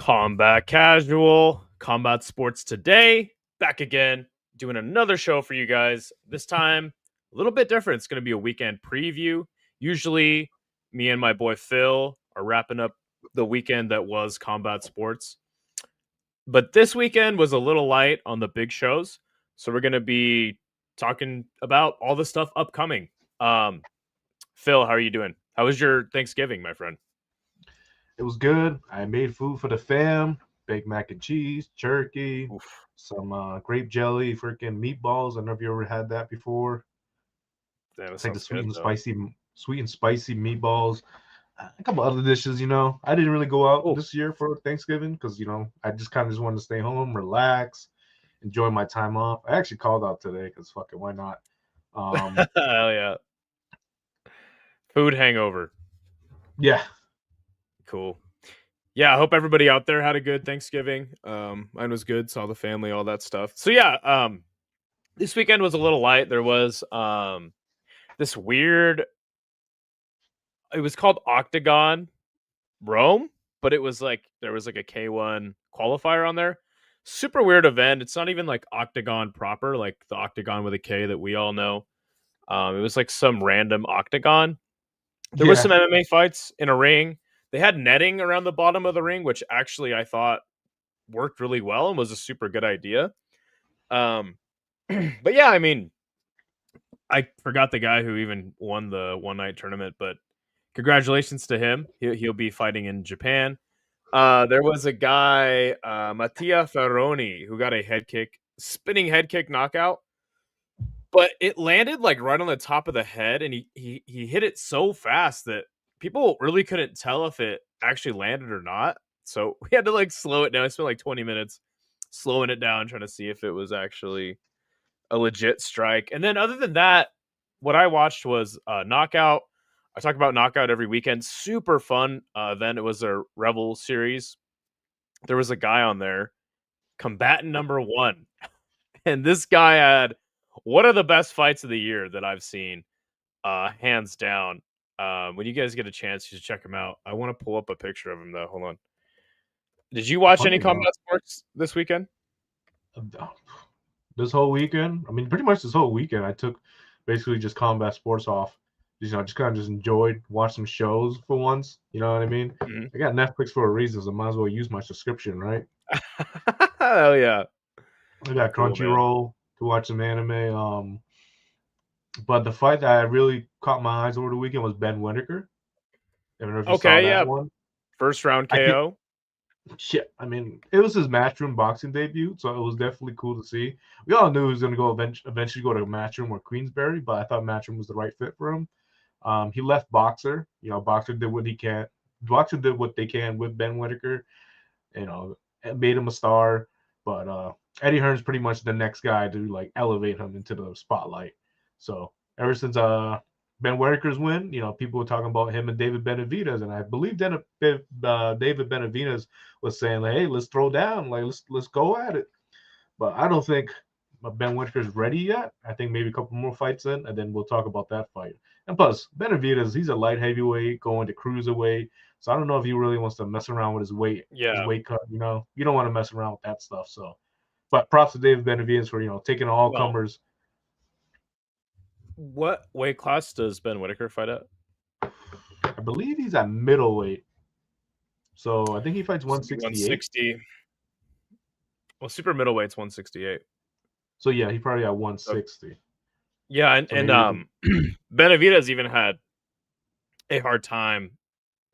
Combat Casual, Combat Sports Today, back again, doing another show for you guys. This time, a little bit different. It's going to be a weekend preview. Usually, me and my boy Phil are wrapping up the weekend that was Combat Sports. But this weekend was a little light on the big shows. So we're going to be talking about all the stuff upcoming. Phil, how are you doing? How was your Thanksgiving, my friend? It was good. I made food for the fam, baked mac and cheese, turkey, Oof, some grape jelly, freaking meatballs. I don't know if you ever had that before. that It's like the sounds good, though. sweet and spicy meatballs. A couple other dishes, I didn't really go out Oh, this year for Thanksgiving because I just kind of just wanted to stay home, relax, enjoy my time off. I actually called out today because fuck it, why not? Um, hell yeah. Food hangover. yeah, Cool. Yeah, I hope everybody out there had a good Thanksgiving. Mine was good, saw the family, all that stuff. So yeah, this weekend was a little light. There was this weird, it was called Octagon Rome, but it was like there was like a K1 qualifier on there. Super weird event. It's not even like Octagon proper, like the Octagon with a K that we all know. It was like some random octagon. There was yeah, some MMA fights in a ring. They had netting around the bottom of the ring, which actually I thought worked really well and was a super good idea. Um, but yeah, I mean, I forgot the guy who even won the one night tournament, but congratulations to him. He'll be fighting in Japan. There was a guy, Mattia Ferroni, who got a spinning head kick knockout, but it landed like right on the top of the head, and he hit it so fast that people really couldn't tell if it actually landed or not. So we had to like slow it down. I spent like 20 minutes slowing it down, trying to see if it was actually a legit strike. And then other than that, what I watched was Knockout. I talk about Knockout every weekend. Super fun event. It was a Rebel series. There was a guy on there, combatant number one, and this guy had one of the best fights of the year that I've seen, hands down. When you guys get a chance, you should check him out. I want to pull up a picture of him though. Hold on. Did you watch any funny enough. combat sports this weekend? This whole weekend, I mean, pretty much this whole weekend, I took basically just combat sports off. Just kind of just enjoyed, watch some shows for once. You know what I mean? Mhm. I got Netflix for a reason, so I might as well use my subscription, right? Hell yeah, I got cool man. Crunchyroll to watch some anime. But the fight that I really caught my eyes over the weekend was Ben Whitaker. I don't know if you saw Okay, that yeah, one. first round I think KO. shit. I mean, it was his Matchroom boxing debut, so it was definitely cool to see. We all knew he was going to go eventually go to Matchroom or Queensberry, but I thought Matchroom was the right fit for him. He left Boxer. Boxer did what he can. Boxer did what they can with Ben Whitaker. And made him a star. But Eddie Hearn's pretty much the next guy to like elevate him into the spotlight. So ever since Ben Whitaker's win, people were talking about him and David Benavidez, and I believe David Benavidez was saying like, "Hey, let's throw down, like let's go at it." But I don't think Ben Whitaker's ready yet. I think maybe a couple more fights in, and then we'll talk about that fight. And plus, Benavidez, he's a light heavyweight going to cruiserweight, so I don't know if he really wants to mess around with his Yeah. weight cut. You don't want to mess around with that stuff. So, but props to David Benavidez for taking all Well, comers. what weight class does Ben Whitaker fight at? I believe he's at middleweight, so I think he fights This would be 168. 160. Well, super middleweight's 168. So yeah, he probably at So 160. yeah, So maybe we can. Benavidez even had a hard time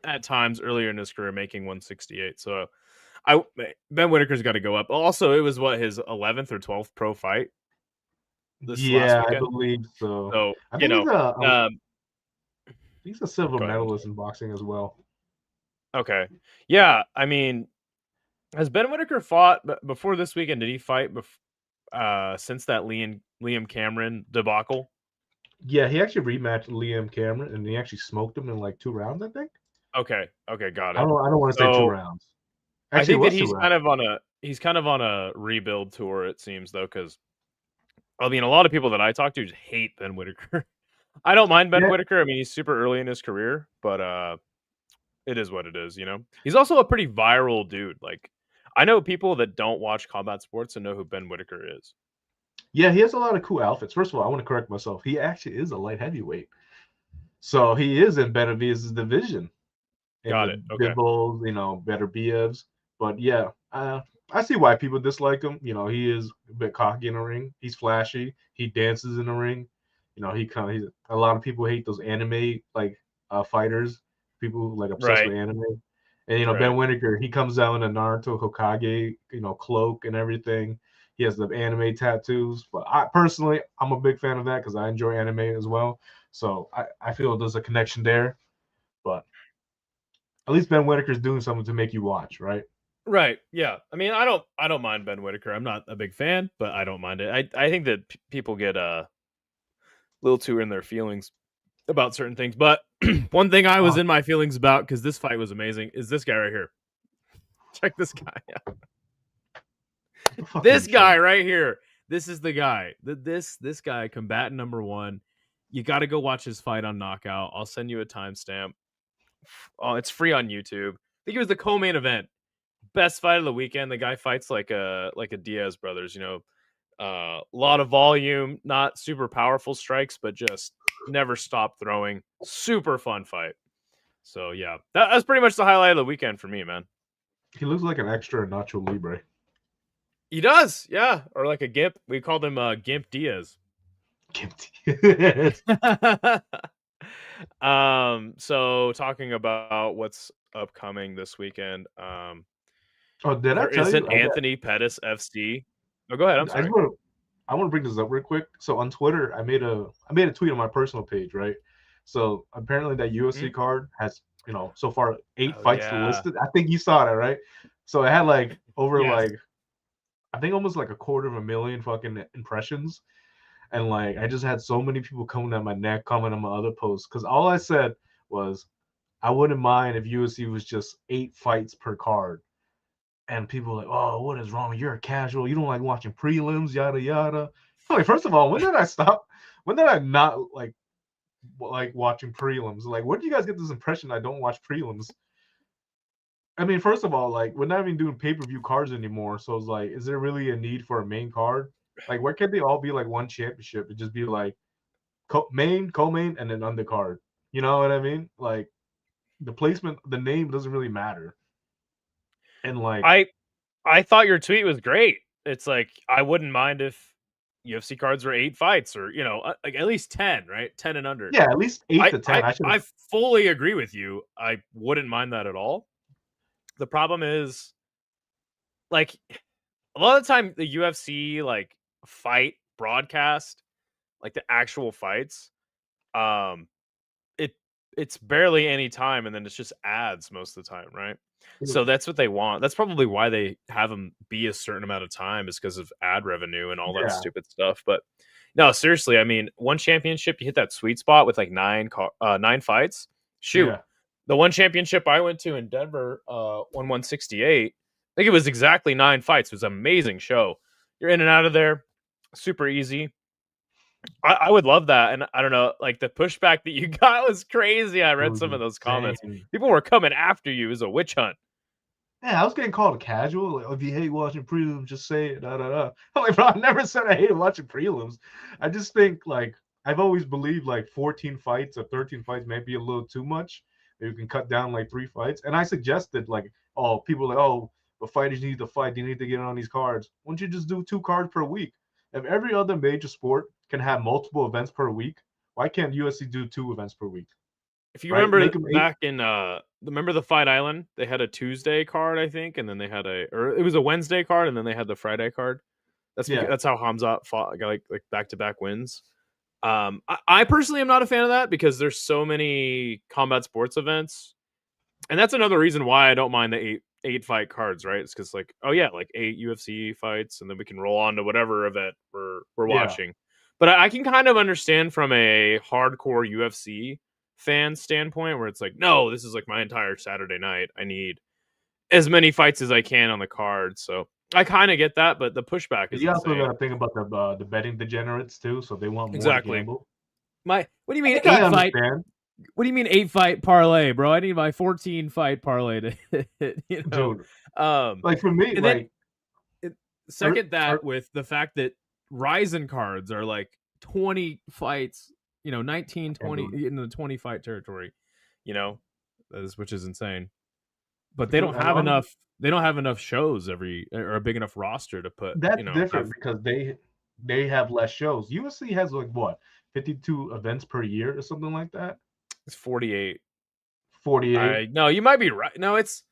at times earlier in his career making 168. So I Ben Whitaker's got to go up. Also, it was what his 11th or 12th pro fight this last Yeah, I weekend. believe so. So I think um, he's a silver go ahead. I'm medalist sorry. in boxing as well. Okay, yeah. I mean, has Ben Whitaker fought before this weekend? Did he fight since that Liam Cameron debacle? Yeah, he actually rematched Liam Cameron, and he actually smoked him in like 2 rounds. I think. Okay, got I it. don't. I don't want to say two So rounds. I Actually, it think that was 2 rounds. he's kind of on a rebuild tour. It seems though, because I mean, a lot of people that I talk to just hate Ben Whitaker. I don't mind Ben Yeah, Whitaker. I mean, he's super early in his career, but It is what it is, you know? He's also a pretty viral dude. Like, I know people that don't watch combat sports and know who Ben Whitaker is. Yeah, he has a lot of cool outfits. First of all, I want to correct myself. He actually is a light heavyweight. So he is in Benavidez's division in Got the it. Okay. Bibbles, better BFs. But yeah, I see why people dislike him. He is a bit cocky in the ring. He's flashy. He dances in the ring. He's a lot of people hate those anime like fighters. People like obsessed Right. with anime. And Ben Right. Whitaker, he comes out in a Naruto Hokage, cloak and everything. He has the anime tattoos. But I'm a big fan of that because I enjoy anime as well. So I feel there's a connection there. But at least Ben Whitaker's doing something to make you watch, right? Right. Yeah. I mean, I don't mind Ben Whitaker. I'm not a big fan, but I don't mind it. I think that people get a little too in their feelings about certain things. But one thing I was Oh, in my feelings about, because this fight was amazing, is this guy right here. Check this guy out. what the fuck are This you showing? guy right here. This is the guy. This guy, combatant number one. You got to go watch his fight on Knockout. I'll send you a timestamp. Oh, it's free on YouTube. I think it was the co-main event. Best fight of the weekend. The guy fights like a Diaz brothers. A lot of volume, not super powerful strikes, but just never stop throwing. Super fun fight. So yeah, that's pretty much the highlight of the weekend for me, man. He looks like an extra Nacho Libre. He does, yeah, or like a Gimp. We called him Gimp Diaz. So talking about what's upcoming this weekend, Oh, did I there tell is you? an Anthony Pettis FC. Oh, go ahead. I'm I just sorry. want to. I want to bring this up real quick. So on Twitter, I made a tweet on my personal page, right? So apparently that UFC Mhm. card has so far 8 Oh fights yeah. listed. I think you saw that, right? So it had like over Yes. like I think almost like a quarter of a million fucking impressions. And like I just had so many people coming at my neck, commenting on my other posts. Because all I said was I wouldn't mind if UFC was just 8 fights per card. And people are like, oh, what is wrong? You're a casual. You don't like watching prelims, yada yada. I'm like, first of all, when did I stop? When did I not like watching prelims? Like, where do you guys get this impression I don't watch prelims? I mean, first of all, like we're not even doing pay-per-view cards anymore. So it's like, is there really a need for a main card? Like, where can't they all be like one championship? It just be like main, co-main, and then undercard. You know what I mean? Like the placement, the name doesn't really matter. And like, I I thought your tweet was great. It's like I wouldn't mind if UFC cards were 8 fights, or like at least 10, right? 10 and under. yeah, at least eight I to ten. I I should have. I fully agree with you. I wouldn't mind that at all. The problem is, like, a lot of the time the UFC like fight broadcast, like the actual fights, um it it's barely any time, and then it's just ads most of the time, right? So that's what they want. That's probably why they have them be a certain amount of time, is because of ad revenue and all that Yeah, stupid stuff. But no, seriously, I mean, one championship, you hit that sweet spot with like 9 fights. Shoot, yeah. the one championship I went to in Denver, won 168. I think it was exactly 9 fights. It was an amazing show. You're in and out of there, super easy. I would love that, and I don't know, like, the pushback that you got was crazy. I It read was some of those comments. insane. People were coming after you. It was a witch hunt. Yeah, I was getting called a casual. Like, oh, if you hate watching prelims, just say it. Da, da, da. I'm like, bro, I never said I hated watching prelims. I just think like I've always believed like 14 fights or 13 fights may be a little too much. You can cut down like 3 fights. And I suggested like, oh, people like, oh, the fighters need to fight. They need to get on these cards. Why don't you just do 2 cards per week? If every other major sport can have multiple events per week, why can't UFC do 2 events per week? If you Right? remember Make them 8. back in, remember the Fight Island? They had a Tuesday card, I think, and then they had or it was a Wednesday card, and then they had the Friday card. Yeah. That's how Hamza fought, got like back to back wins. I personally am not a fan of that, because there's so many combat sports events, and that's another reason why I don't mind the eight fight cards, right? It's because, like, oh yeah, like 8 UFC fights, and then we can roll on to whatever event we're Yeah. watching. But I can kind of understand from a hardcore UFC fan standpoint, where it's like, no, this is like my entire Saturday night. I need as many fights as I can on the card. So I kind of get that, but the pushback is You also got insane. to think about the betting degenerates too, so they want more to Exactly. gamble, What do you mean which I 8 fight? understand. What do you mean 8-fight parlay, bro? I need my 14-fight parlay to hit, dude. Um, Like for me, and then like it, or, second that or, with the fact that Ryzen cards are like 20 fights, 19, and 20 dude, in the 20 fight territory, you know, which is insane. But they dude, don't and have honestly, enough. They don't have enough shows or a big enough roster to put. that's Have different because they have less shows. UFC has like what 52 events per year or something like that. it's 48. 48. I no, you might be right. No, it's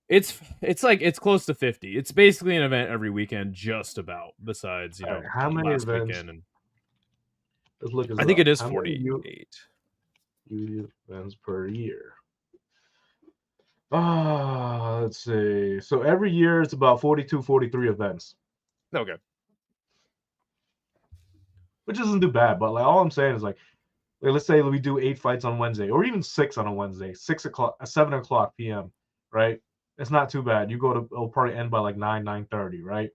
like it's close to 50. It's basically an event every weekend, just about. Besides, All right, how many last events? weekend, and Let's look this I think up. it is How many 48. U events per year? Ah, let's see. So every year it's about 42, 43 events, Okay. which isn't too bad. But like all I'm saying is like let's say we do 8 fights on Wednesday, or even 6 on a Wednesday, 6 o'clock, 7 o'clock p.m. Right? It's not too bad. You go to it'll probably end by like 9:30, right?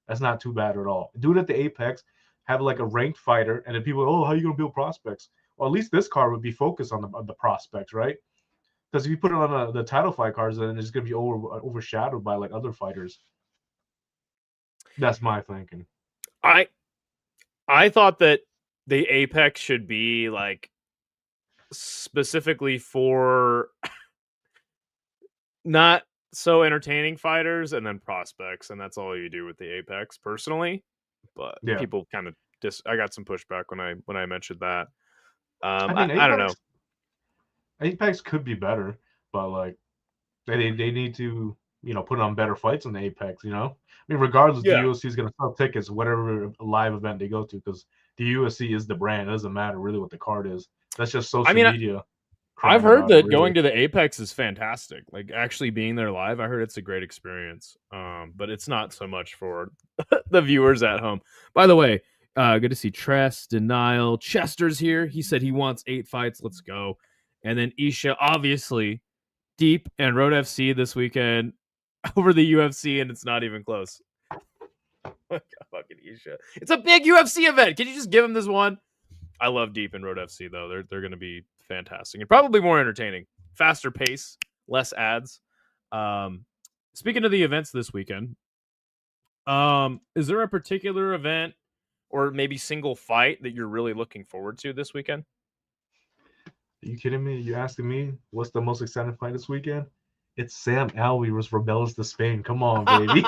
That's not too bad at all. Do it at the Apex, have like a ranked fighter, and then people, oh, how are you gonna build prospects? Well, at least this card would be focused on the prospects, right? Because if you put it on the title fight cards, then it's gonna be overshadowed by like other fighters. That's my thinking. I I thought that the Apex should be like specifically for not so entertaining fighters and then prospects, and that's all you do with the Apex personally. But Yeah, people kind of I got some pushback when I mentioned that. I mean I don't know. Apex could be better, but like they need to put on better fights on the Apex. I mean, regardless, the Yeah. UFC is gonna sell tickets whatever live event they go to because the UFC is the brand. It doesn't matter really what the card is. That's just I social mean, media I've crying heard about it, that really. going to the Apex is fantastic. Like actually being there live, I heard it's a great experience. But it's not so much for the viewers at home. By the way, good to see Tress, Denial, Chester's here. He said he wants 8 fights. Let's go. And then Isha, obviously, Deep and Road FC this weekend over the UFC, and it's not even close. Fucking Isha. It's a big UFC event. Can you just give him this one? I love Deep and Road FC though. They're going to be fantastic and probably more entertaining, faster pace, less ads. Um, Speaking of the events this weekend, is there a particular event or maybe single fight that you're really looking forward to this weekend? Are you kidding me? You asking me what's the most exciting fight this weekend? It's Sam Alvey versus Rebellis de Spain. Come on, baby.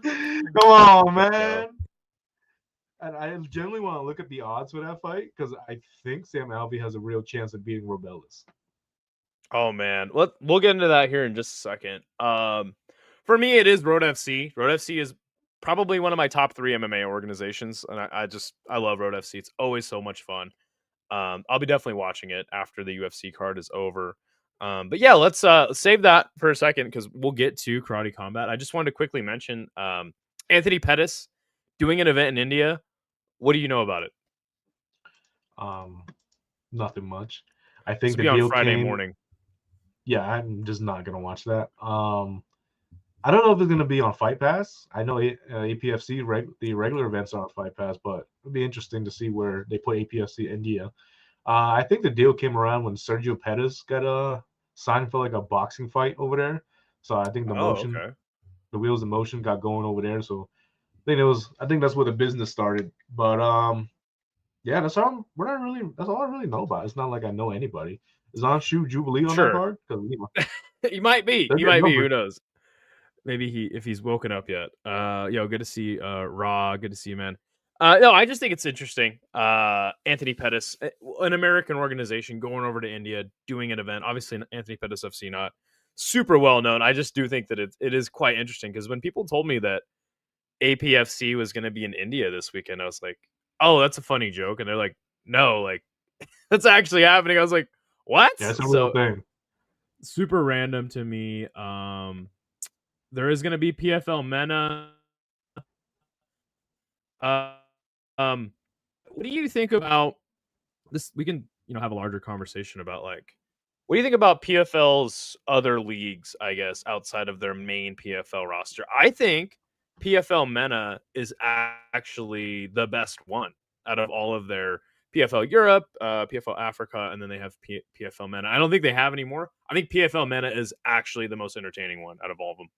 Come on, Let's go. man. And I generally want to look at the odds for that fight because I think Sam Alvey has a real chance of beating Rebellis. Oh man, we'll get into that here in just a second. For me, it is Road FC. Road FC is probably one of my top 3 MMA organizations, and I love Road FC. It's always so much fun. I'll be definitely watching it after the UFC card is over. But yeah, let's save that for a second because we'll get to Karate Combat. I just wanted to quickly mention Anthony Pettis doing an event in India. What do you know about it? Um, Nothing much. I This think will the be on deal Friday came. morning. Yeah, I'm just not gonna watch that. I don't know if it's gonna be on Fight Pass. I know APFC the regular events are on Fight Pass, but it'll be interesting to see where they put APFC India. I think the deal came around when Sergio Pettis got signed for like a boxing fight over there. So I think Oh, okay. the wheels of motion got going over there. So I think that's where the business started. But yeah, that's all I really know about. It's not like I know anybody. Is Anshu Jubilee on that Sure. card? Because He might be. they're He getting might be. numbers. Who knows? Maybe if he's woken up yet. Yo, good to see Raw. Good to see you, man. No, I just think it's interesting. Anthony Pettis, an American organization, going over to India, doing an event. Obviously, Anthony Pettis FC not super well known. I just do think that it is quite interesting because when people told me that APFC was going to be in India this weekend, I was like, oh, that's a funny joke, and they're like, no, like that's actually happening. I was like, what? Yeah, it's a real So thing. super random to me. There is going to be PFL Mena. Uh, um, what do you think about this? We can, have a larger conversation about like, what do you think about PFL's other leagues? I guess outside of their main PFL roster, I think PFL Mena is actually the best one out of all of their PFL Europe, PFL Africa, and then they have PFL MENA. I don't think they have anymore. I think PFL MENA is actually the most entertaining one out of all of them.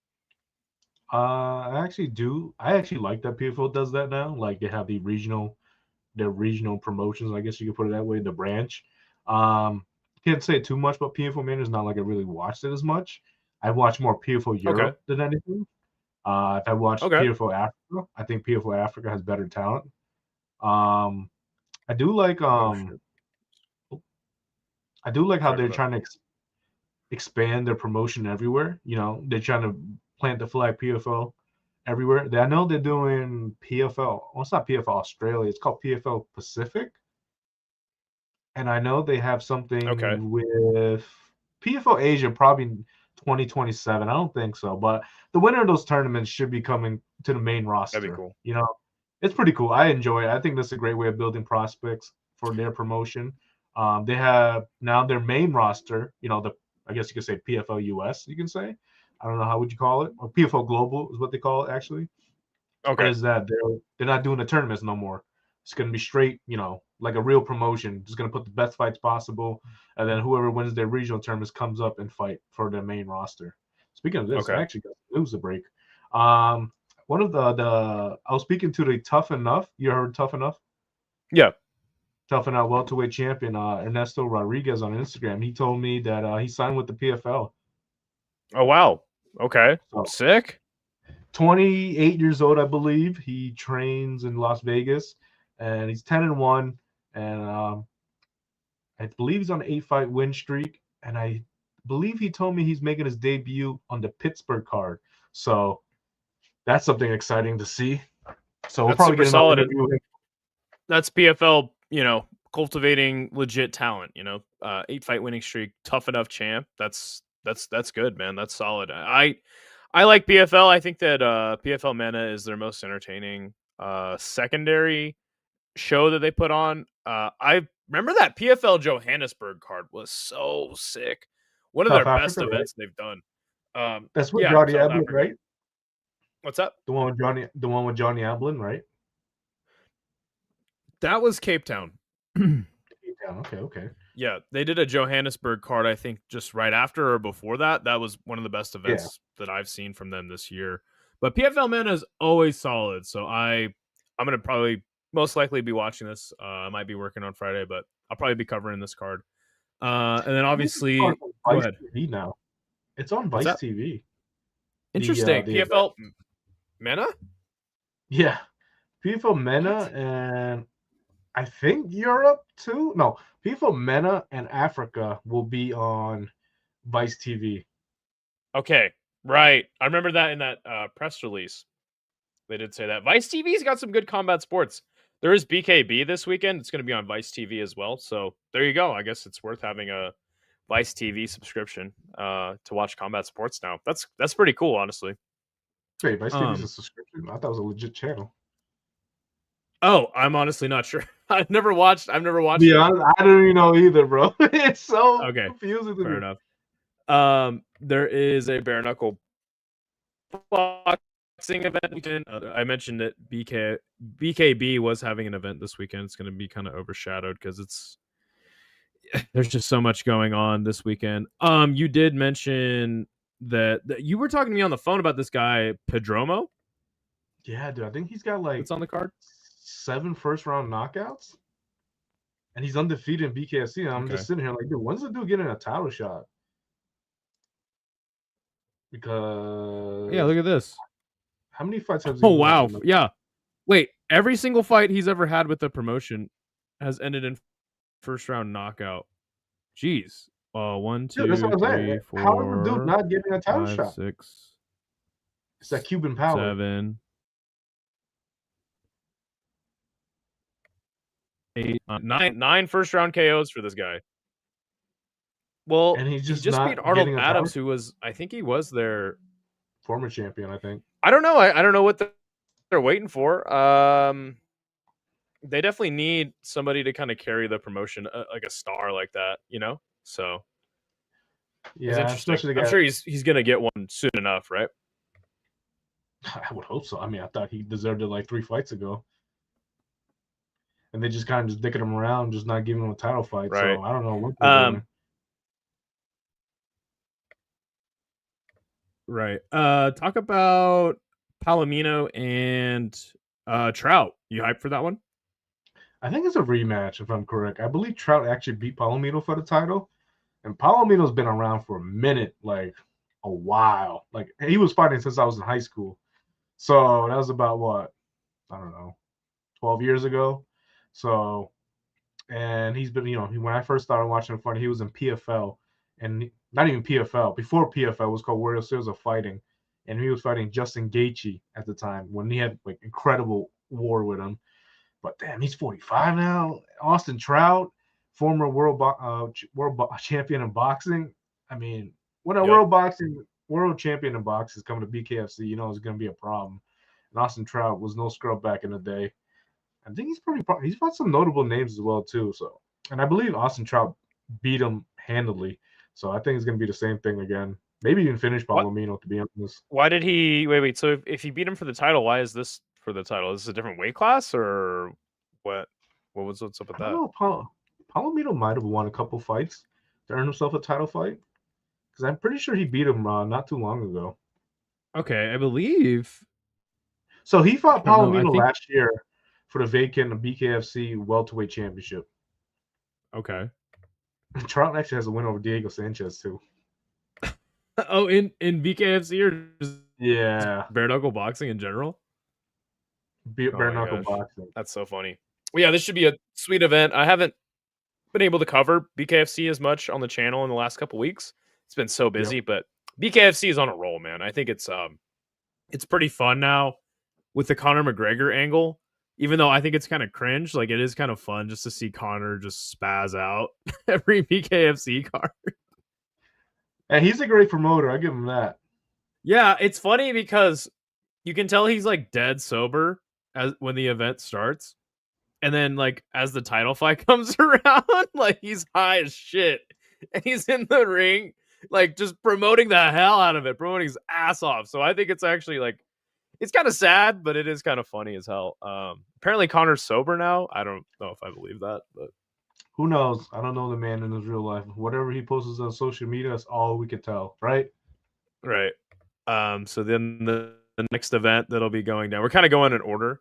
I actually do. I actually like that PFL does that now. Like they have their regional promotions. I guess you could put it that way. The branch. Can't say too much about PFL MENA. It's not like I really watched it as much. I've watched more PFL Okay. Europe than anything. If I watched Okay. PFL Africa, I think PFL Africa has better talent. I do like Oh shit. I do like how Sorry they're about that. trying to expand their promotion everywhere. You know, they're trying to plant the flag PFL everywhere. I know they're doing PFL. Well, it's not PFL Australia. It's called PFL Pacific. And I know they have Okay. something with PFL Asia probably 2027. I don't think so, but the winner of those tournaments should be coming to the main That'd be roster. cool. You know, it's pretty cool. I enjoy it. I think that's a great way of building prospects for their promotion. They have now their main roster. You know, I guess you could say PFL US. You can say, I don't know how would you call it, or PFL Global is what they call it actually. Okay. Is that they're not doing the tournaments no more. It's gonna be straight, you know, like a real promotion. Just gonna put the best fights possible, and then whoever wins their regional tournaments comes up and fight for the main roster. Speaking of this, I Okay. actually got news to break. Um, one of the I was speaking to the Tough Enough. You heard Tough Enough? Yeah. Tough Enough welterweight champion Ernesto Rodriguez on Instagram. He told me that he signed with the PFL. Oh wow. Okay. So Sick. 28 years old, I believe. He trains in Las Vegas, and he's 10-1, and I believe he's on an 8-fight win streak. And I believe he told me he's making his debut on the Pittsburgh card. So that's something exciting to see. So we'll That's probably super get another solid. interview with him. That's PFL, cultivating legit talent, 8-fight winning streak, tough enough champ. That's good, man. That's solid. I like PFL. I think that PFL MENA is their most entertaining secondary show that they put on. I remember that PFL Johannesburg card was so sick. One of their South best Africa, right? events they've done. That's with Yeah, Johnny South Ablin, Africa. right? What's up? The one with Johnny Ablin, right? That was Cape Town. Yeah, okay. Yeah, they did a Johannesburg card, I think, just right after or before that. That was one of the best Yeah. events that I've seen from them this year. But PFL MENA is always solid, so I'm gonna probably most likely be watching this. I might be working on Friday, but I'll probably be covering this card. And then I think it's on obviously, go Vice ahead. TV now. It's on What's Vice that? TV. Interesting. The event. PFL MENA? Yeah. PFL MENA What? and I think Europe too. No, PFL MENA and Africa will be on Vice TV. Okay, right. I remember that in that press release. They did say that. Vice TV's got some good combat sports. There is BKB this weekend. It's going to be on Vice TV as well. So there you go. I guess it's worth having a Vice TV subscription to watch combat sports now. That's pretty cool, honestly. Wait, Vice TV is a Um. subscription? I thought it was a legit channel. Oh, I'm honestly not sure. I've never watched Yeah, it. I don't even know either, bro. It's so Okay, confusing to fair me. enough. There is a bare knuckle boxing event weekend. I mentioned that BKB was having an event this weekend. It's going to be kind of overshadowed because there's just so much going on this weekend. You did mention that you were talking to me on the phone about this guy Pedromo Yeah, dude. I think he's got like that's on the card. 7 first-round knockouts, and he's undefeated in BKFC. And I'm Okay. just sitting here like, dude, when's the dude getting a title shot? Yeah, Because look at this. how many fights has he Oh won? wow. Yeah. Wait, every single fight he's ever had with the promotion has ended in first round knockout. Jeez. One, Dude, that's what two, I'm saying. three, How is the dude four, not getting a title five, shot? six, It's that Cuban power. 7, 8, 9 first round KOs for this guy. Well, And he's he just just beat not Arnold getting a title Adams, shot. who was I think he was their Former champion, I think. I don't know. I don't know what they're waiting for. They definitely need somebody to kind of carry the promotion, like a star like that, So it's Yeah, interesting. especially the I'm guy. sure he's gonna get one soon enough, right? I would hope so. I mean, I thought he deserved it like 3 fights ago. and they just kind of just dicking him around, just not giving him a title fight. Right. So I don't know what they're Um, doing. right. Talk about Palomino and Trout. You hyped for that one? I think it's a rematch, if I'm correct. I believe Trout actually beat Palomino for the title, and Palomino's been around for a minute, like a while. Like he was fighting since I was in high school, so that was about what, I don't know, 12 years ago. So, and he's been, when I first started watching him fight, he was in PFL, and not even PFL. Before PFL it was called World Series of Fighting, and he was fighting Justin Gaethje at the time when he had like incredible war with him. But damn, he's 45 now. Austin Trout, former champion in boxing. I mean, when a Yep. world champion in boxing is coming to BKFC, it's going to be a problem. And Austin Trout was no scrub back in the day. I think he's fought some notable names as well too. So, and I believe Austin Trout beat him handily. So I think it's going to be the same thing again. Maybe even finish What? Palomino, to be honest. Why did he wait? So if he beat him for the title, why is this for the title? Is this a different weight class or what? What's up with I don't that? know. Palomino might have won a couple fights to earn himself a title fight. Because I'm pretty sure he beat him not too long ago. Okay, I believe. So he I fought don't know. I Palomino think. last year for the vacant BKFC welterweight championship. Okay. Trout actually has a win over Diego Sanchez too. Oh, in BKFC or just Yeah, bare knuckle boxing in general? Oh bare my knuckle gosh, boxing. that's so funny. Well, yeah, this should be a sweet event. I haven't been able to cover BKFC as much on the channel in the last couple weeks. It's been so Yep. busy, but BKFC is on a roll, man. I think it's pretty fun now with the Conor McGregor angle. Even though I think it's kind of cringe, like it is kind of fun just to see Conor just spaz out every BKFC card. And he's a great promoter. I give him that. Yeah, it's funny because you can tell he's like dead sober as when the event starts. And then like as the title fight comes around, like he's high as shit. And he's in the ring, like just promoting the hell out of it, promoting his ass off. So I think it's actually like it's kind of sad, but it is kind of funny as hell. Apparently Connor's sober now. I don't know if I believe that, but Who knows? I don't know the man in his real life. Whatever he posts on social media, that's all we can tell, right? right. So then the next event that'll be going down. We're kind of going in order.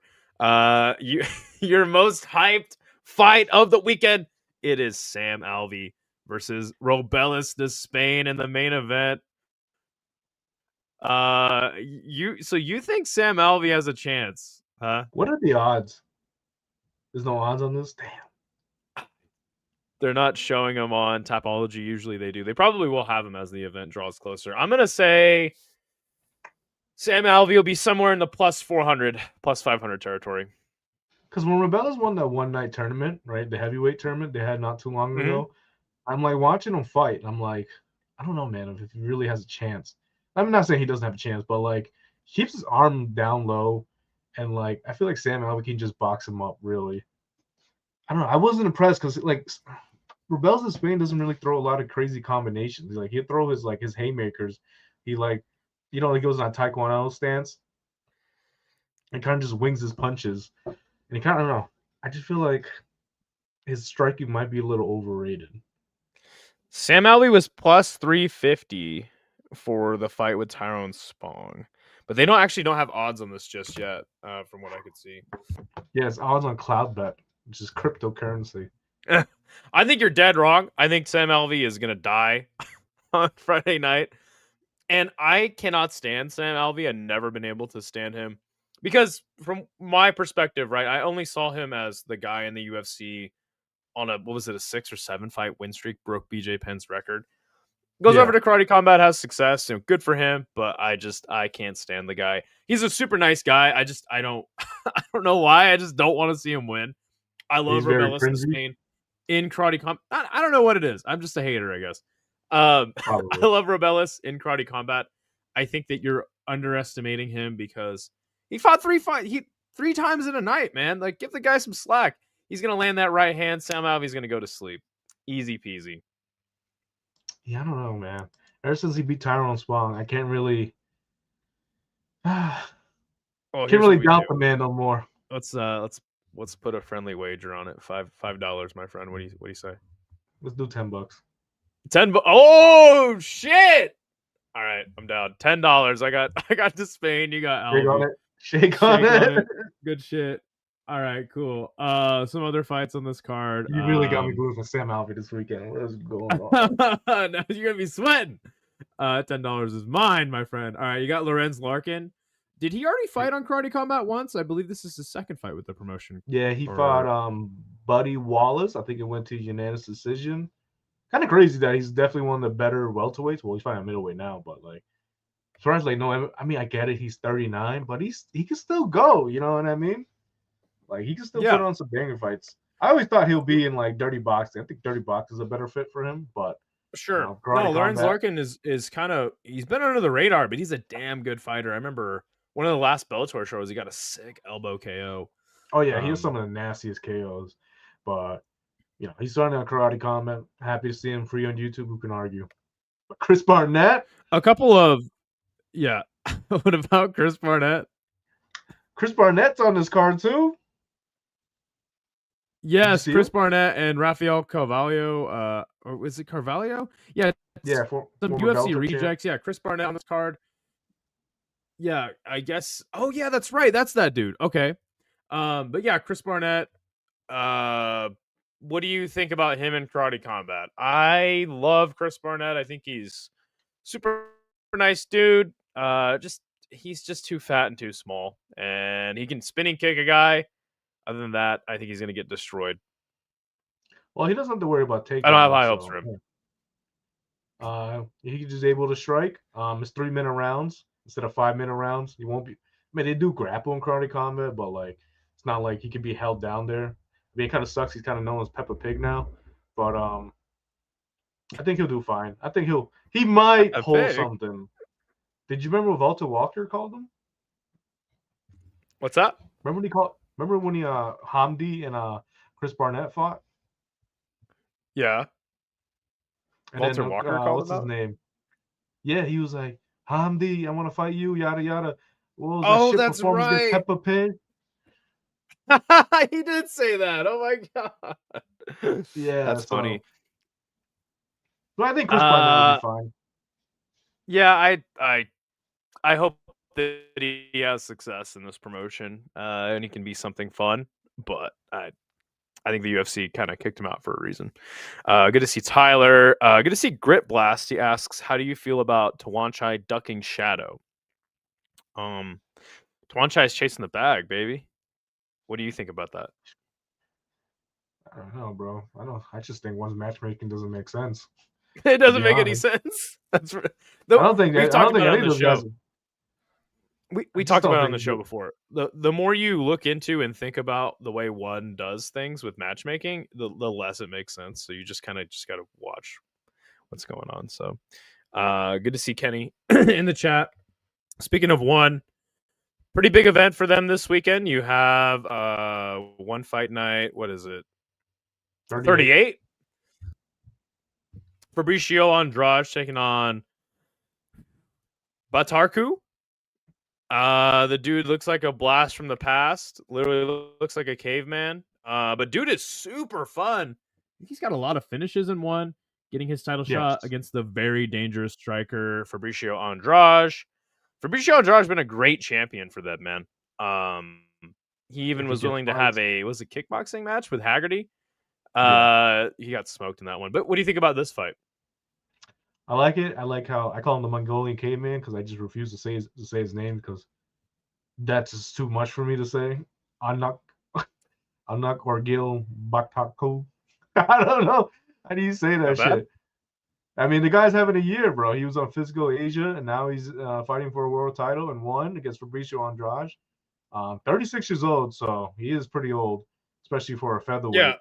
You your most hyped fight of the weekend. It is Sam Alvey versus Robelis de Spain in the main event. You think Sam Alvey has a chance, huh? What are the odds? There's no odds on this? Damn. They're not showing him on Tapology. Usually they do. They probably will have him as the event draws closer. I'm gonna say Sam Alvey will be somewhere in the plus 400, plus 500 territory. Because when Rebellas won that one night tournament, right, the heavyweight tournament they had not too long Mm-hmm. ago, I'm like watching him fight, and I'm like, I don't know, man, if he really has a chance. I'm not saying he doesn't have a chance, but like he keeps his arm down low, and like I feel like Sam Alvey can just box him up. Really, I don't know. I wasn't impressed because like Rebels in Spain doesn't really throw a lot of crazy combinations. Like he'll throw his haymakers. He like, he goes on a Taekwondo stance and kind of just wings his punches. And he kind of, I don't know. I just feel like his striking might be a little overrated. Sam Alvey was plus 350 for the fight with Tyrone Spong. But they don't have odds on this just yet, from what I could see. Yeah, it's odds on CloudBet, which is cryptocurrency. I think you're dead wrong. I think Sam Alvey is gonna die on Friday night. And I cannot stand Sam Alvey. I've never been able to stand him. Because from my perspective, right, I only saw him as the guy in the UFC on a 6 or 7 fight win streak, broke BJ Penn's record. Goes Yeah, over to Karate Combat, has success. Good for him, but I can't stand the guy. He's a super nice guy. I don't I don't know why. I just don't want to see him win. I love he's very Robelis de cringy, Spain in Karate Combat. I don't know what it is. I'm just a hater, I guess. I probably. love Robelis in Karate Combat. I think that you're underestimating him because he fought three times in a night, man. Like, give the guy some slack. He's gonna land that right hand. Sam Alvey's gonna go to sleep. Easy peasy. Yeah, I don't know, man. Ever since he beat Tyrone Spong, I can't really, can't Oh, here's what really we do. doubt the man no more. Let's Let's put a friendly wager on it. $5, my friend. What do you say? Let's do $10. 10. Oh shit! All right, I'm down. $10. I got to Spain. You got Shake on Alvi. it. Shake on Shake on it. it. Good shit. All right, cool. Some other fights on this card. You really got me glued for Sam Alvey this weekend. What is going on? Now you're gonna be sweating. $10 is mine, my friend. All right, you got Lorenz Larkin. Did he already fight on Karate Combat once? I believe this is his second fight with the promotion. Yeah, he fought Buddy Wallace. I think it went to unanimous decision. Kind of crazy that he's definitely one of the better welterweights. Well, he's fighting middleweight now, but like, as far as like, no, I mean, I get it. He's 39, but he can still go. You know what I mean? Like, he can still put on some banger fights. I always thought he'll be in like dirty boxing. I think dirty boxing is a better fit for him, but sure. No, Lorenz Larkin is kind of, he's been under the radar, but he's a damn good fighter. I remember one of the last Bellator shows, he got a sick elbow KO. Oh yeah, he has some of the nastiest KOs, but you know, he's starting on Karate Combat. Happy to see him free on YouTube. Who can argue? But Chris Barnett, a couple of what about Chris Barnett? Chris Barnett's on this card too. Yes, Chris Barnett and Rafael Carvalho. Or was it Carvalho? Yeah, for some UFC rejects. Yeah, Chris Barnett on this card. Yeah, I guess. Oh yeah, that's right. That's that dude. Okay. But yeah, Chris Barnett. What do you think about him in Karate Combat? I love Chris Barnett. I think he's super nice dude. He's just too fat and too small, and he can spinning kick a guy. Other than that, I think he's going to get destroyed. Well, he doesn't have to worry about takedowns. I don't have high hopes for him. He's just able to strike. It's 3-minute rounds instead of 5-minute rounds. He won't be. I mean, they do grapple in Karate Combat, but like, it's not like he can be held down there. I mean, it kind of sucks. He's kind of known as Peppa Pig now, but I think he'll do fine. I think he might hold something. Did you remember what Walter Walker called him? What's that? Remember when he Hamdi and Chris Barnett fought? Yeah. And Walter then, Walker called what's his name? Yeah, he was like, Hamdi, I want to fight you, yada yada. What was that that's right. Peppa Pig. He did say that. Oh my god. Yeah, that's funny. But I think Chris Barnett will be fine. Yeah, I hope that he has success in this promotion, and he can be something fun. But I think the UFC kind of kicked him out for a reason. Good to see Tyler. Good to see Grit Blast. He asks, "How do you feel about Tawanchai ducking Shadow?" Tawanchai is chasing the bag, baby. What do you think about that? I don't know, bro. I just think one's matchmaking doesn't make sense. It doesn't make any sense. That's right. I don't think any of those guys. We talked about it on the show before. The more you look into and think about the way one does things with matchmaking, the less it makes sense. So you just got to watch what's going on. So good to see Kenny in the chat. Speaking of one, pretty big event for them this weekend. You have one fight night. What is it? 38? Fabricio Andrade taking on Batarku. The dude looks like a blast from the past. Literally looks like a caveman. But dude is super fun. He's got a lot of finishes in one. Getting his title shot against the very dangerous striker Fabricio Andrade. Fabricio Andrade's been a great champion for them, man. He even was willing to have a kickboxing match with Haggerty. He got smoked in that one. But what do you think about this fight? I like it. I like how I call him the Mongolian caveman because I just refuse to say his name because that's just too much for me to say. Anak Orgil Baktaku. I don't know. How do you say that shit? I mean, the guy's having a year, bro. He was on Physical Asia, and now he's fighting for a world title and won against Fabricio Andrade. 36 years old, so he is pretty old, especially for a featherweight. Yeah.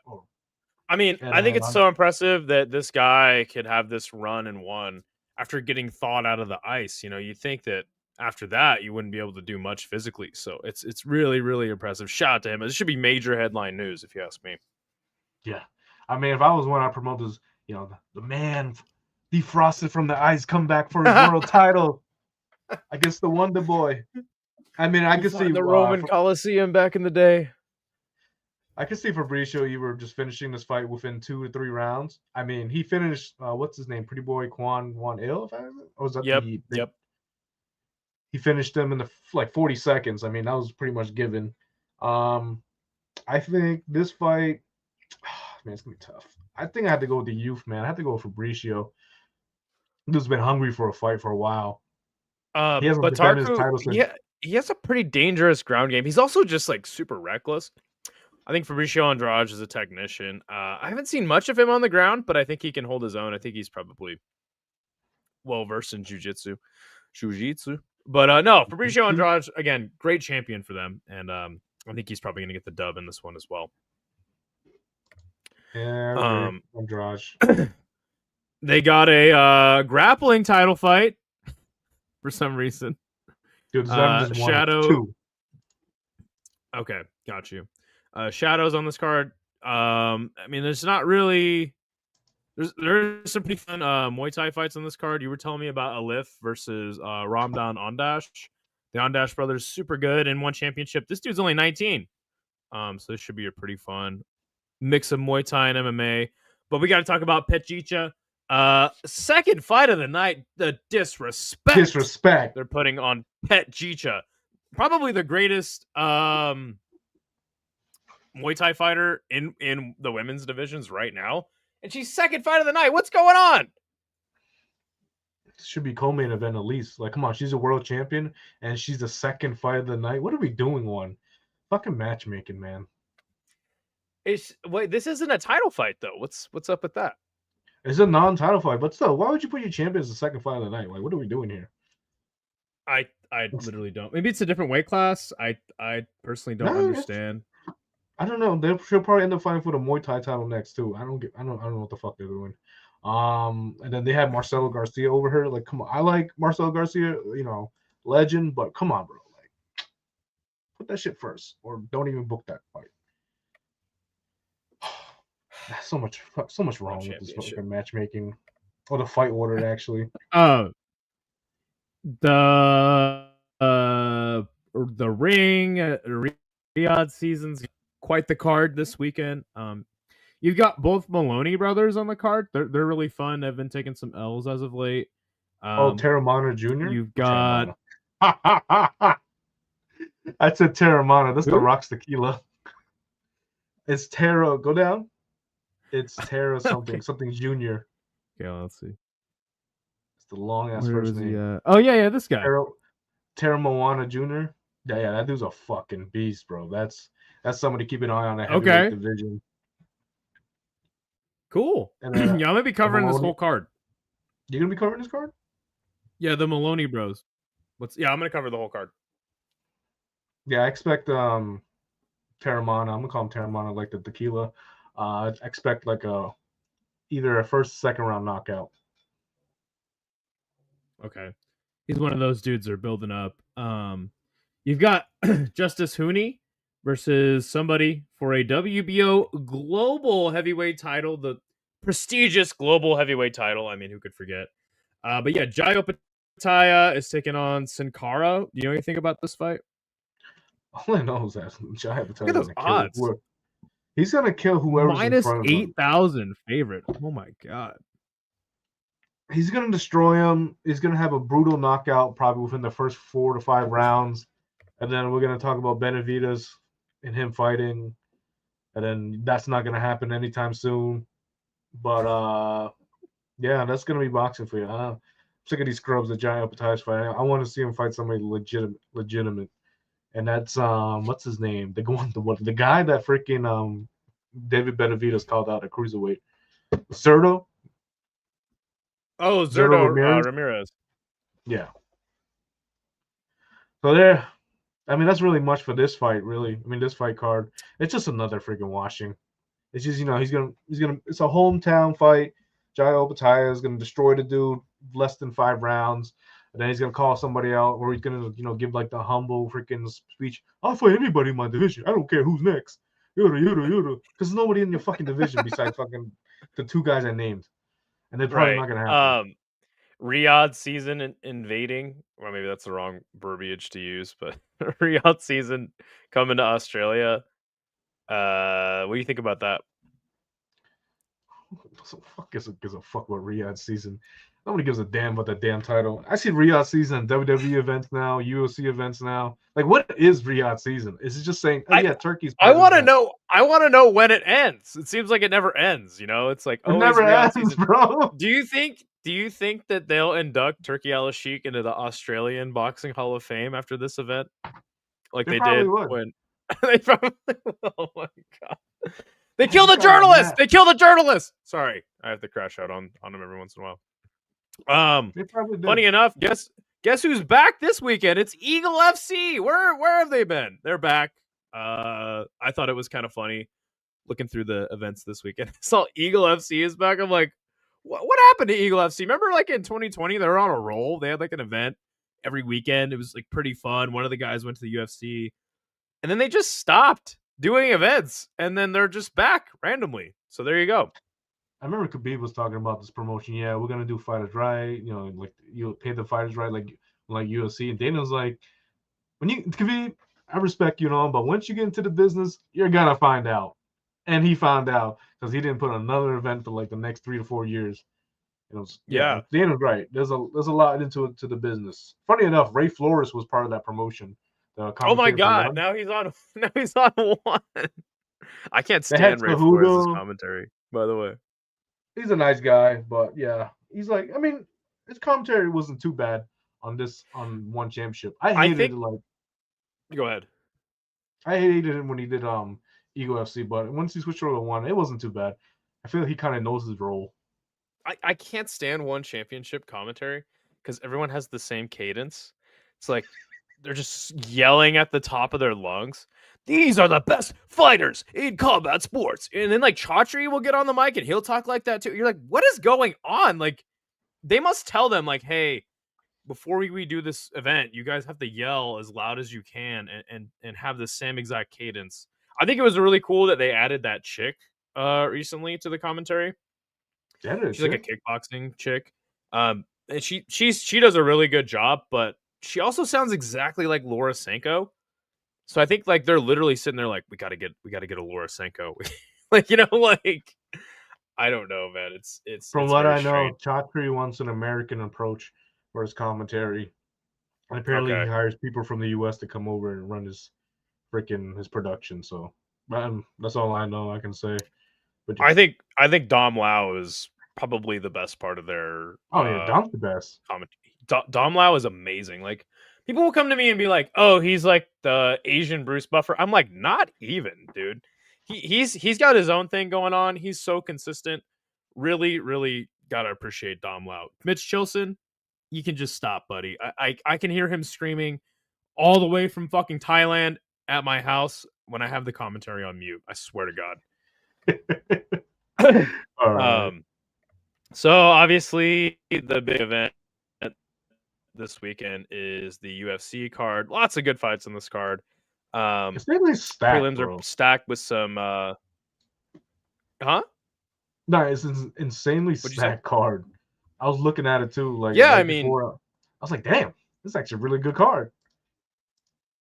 I mean, I think it's so impressive that this guy could have this run and won after getting thawed out of the ice. You know, you think that after that you wouldn't be able to do much physically. So it's really, really impressive. Shout out to him. It should be major headline news if you ask me. Yeah. I mean, if I was one, I'd promote this, you know, the man defrosted from the ice, come back for his world title against the Wonder Boy. I mean, I could see the Roman Coliseum back in the day. I could see Fabricio you were just finishing this fight within 2 to 3 rounds. I mean, he finished what's his name, Pretty Boy Quan Il, if I or was that Yep, the big? yep. He finished them in the like 40 seconds. I mean, that was pretty much given. Um, I think this fight, man, it's gonna be tough. I think I had to go with the youth, man. I had to go with Fabricio. He's been hungry for a fight for a while. He hasn't But defended his Tarku, title since. yeah, he has a pretty dangerous ground game. He's also just like super reckless. I think Fabricio Andrade is a technician. I haven't seen much of him on the ground, but I think he can hold his own. I think he's probably well versed in jiu-jitsu. But no, Fabricio Andrade, again, great champion for them, and I think he's probably going to get the dub in this one as well. Yeah, I agree. Andrade. They got a grappling title fight for some reason. Dude, it's not just one, it's Shadow. two. Okay, got you. Shadows on this card. I mean, there's not really. There's some pretty fun Muay Thai fights on this card. You were telling me about Alif versus Ramdan Ondash. The Ondash brothers super good and won championship. This dude's only 19. So this should be a pretty fun mix of Muay Thai and MMA. But we got to talk about Petjicha. Second fight of the night. The disrespect they're putting on Petjicha. Probably the greatest Muay Thai fighter in the women's divisions right now. And she's second fight of the night. What's going on? Should be co-main event at least. Like, come on, she's a world champion and she's the second fight of the night. What are we doing? One fucking matchmaking, man. Wait, this isn't a title fight though. What's up with that? It's a non-title fight, but still, why would you put your champion as the second fight of the night? Like, what are we doing here? I literally don't. Maybe it's a different weight class. I personally don't understand. I don't know. She'll probably end up fighting for the Muay Thai title next too. I don't know what the fuck they're doing. And then they had Marcelo Garcia over her. Like, come on. I like Marcelo Garcia, legend, but come on, bro. Like, put that shit first, or don't even book that fight. So much wrong with this fucking matchmaking, or the fight order actually. The ring Riyadh season's quite the card this weekend. You've got both Maloney brothers on the card. They're really fun. They've been taking some L's as of late. Terramana Jr. You've got. I said Terramana. That's Who? the Rocks Tequila. It's Terra. Go down. It's Terra something something Junior. Okay, let's see. It's the long ass first name. Oh yeah, this guy. Terra Moana Jr. Yeah, that dude's a fucking beast, bro. That's somebody to keep an eye on that heavyweight division. Cool. And yeah, I'm gonna be covering this whole card. You're gonna be covering this card? Yeah, the Maloney bros. I'm gonna cover the whole card. Yeah, I expect Terramana. I'm gonna call him Terramana, like the tequila. I expect like either a first, second round knockout. Okay. He's one of those dudes that are building up. You've got Justice Hooney versus somebody for a WBO global heavyweight title, the prestigious global heavyweight title. I mean, who could forget? But yeah, Jai Opetaia is taking on Sin Cara. Do you know anything about this fight? All I know is that Jai Opetaia. Look at those odds. He's gonna kill whoever's in front of him. Minus 8,000 favorite. Oh my god. He's gonna destroy him. He's gonna have a brutal knockout, probably within the first 4 to 5 rounds, and then we're gonna talk about Benavidez and him fighting, and then that's not gonna happen anytime soon. But yeah, that's gonna be boxing for you. I'm sick of these scrubs that Jai Opetaia's fighting. I want to see him fight somebody legitimate. And that's what's his name? The guy that freaking David Benavidez called out at cruiserweight. Zurdo. Oh, Zurdo Ramirez. Yeah. So there. I mean, that's really much for this fight, really. I mean, this fight card. It's just another freaking washing. It's just, he's gonna it's a hometown fight. Jai Opetaia is gonna destroy the dude less than 5 rounds. And then he's gonna call somebody out, or he's gonna, give like the humble freaking speech. I'll fight anybody in my division. I don't care who's next. Because there's nobody in your fucking division besides fucking the 2 guys I named, and they're probably not gonna happen. Riyadh season invading. Well, maybe that's the wrong verbiage to use, but Riyadh season coming to Australia. What do you think about that? So fuck gives a fuck about Riyadh season. Nobody gives a damn about that damn title. I see Riyadh season WWE events now, UFC events now. Like, what is Riyadh season? Is it just saying, oh I yeah, Turkey's I part of want to that? know. I want to know when it ends. It seems like it never ends. You know, it's like It always never Riyadh ends, season. bro. Do you think? Do you think that they'll induct Turkey Al Sheikh into the Australian Boxing Hall of Fame after this event, like They they probably did would. when they probably? Oh my god! They Yeah, kill this the guy got journalist. mad. They kill the journalist. Sorry, I have to crash out on them every once in a while. They probably did. Funny enough, guess who's back this weekend? It's Eagle FC. Where have they been? They're back. I thought it was kind of funny looking through the events this weekend. I saw Eagle FC is back. I'm like, what happened to Eagle FC? Remember, like in 2020, they were on a roll. They had like an event every weekend. It was like pretty fun. One of the guys went to the UFC, and then they just stopped doing events, and then they're just back randomly. So there you go. I remember Khabib was talking about this promotion. Yeah, we're gonna do fighters right. You know, like you pay the fighters right, like UFC. And Daniel's like, when you Khabib, I respect you and all, but once you get into the business, you're gonna find out. And he found out because he didn't put another event for like the next 3 to 4 years. It was, yeah, Yeah. Daniel's right. There's a lot into it to the business. Funny enough, Ray Flores was part of that promotion, the Oh my commentator for god! one. Now he's on. Now he's on one. I can't They had stand Ray Flores' Cejudo. commentary. By the way, He's a nice guy, but yeah, he's like, I mean, his commentary wasn't too bad on one championship. I I hated it think. like Go ahead. I hated him when he did Eagle FC, but once he switched over to one, it wasn't too bad. I feel like he kind of knows his role. I can't stand one championship commentary because everyone has the same cadence. It's like they're just yelling at the top of their lungs. These are the best fighters in combat sports. And then like Chaudhry will get on the mic and he'll talk like that too. You're like, what is going on? Like they must tell them like, hey, before we do this event, you guys have to yell as loud as you can and have the same exact cadence. I think it was really cool that they added that chick recently to the commentary. That is She's like a chick. kickboxing chick. And she does a really good job, but she also sounds exactly like Laura Sanko. So I think like they're literally sitting there like we gotta get a Laura Sanko. Like, you know, like I don't know, man. From It's what very I know, strange. Chatri wants an American approach for his commentary, and apparently he Okay. hires people from the U.S. to come over and run his production. So, that's all I know. I can say. But yeah, I think Dom Lau is probably the best part of their oh yeah, Dom's the best. comment. Dom Lau is amazing. Like people will come to me and be like, "Oh, he's like the Asian Bruce Buffer." I'm like, "Not even, dude. He's got his own thing going on. He's so consistent. Really, really gotta appreciate Dom Lau. Mitch Chilson, you can just stop, buddy. I can hear him screaming all the way from fucking Thailand at my house when I have the commentary on mute. I swear to God. All right. um, so obviously the big event this weekend is the UFC card. Lots of good fights on this card. It's really stacked, Prelims are bro. stacked with some huh? No, it's an insanely What'd you say? stacked card. I was looking at it too, like Yeah, I right mean, before. I was like, damn, this is actually a really good card.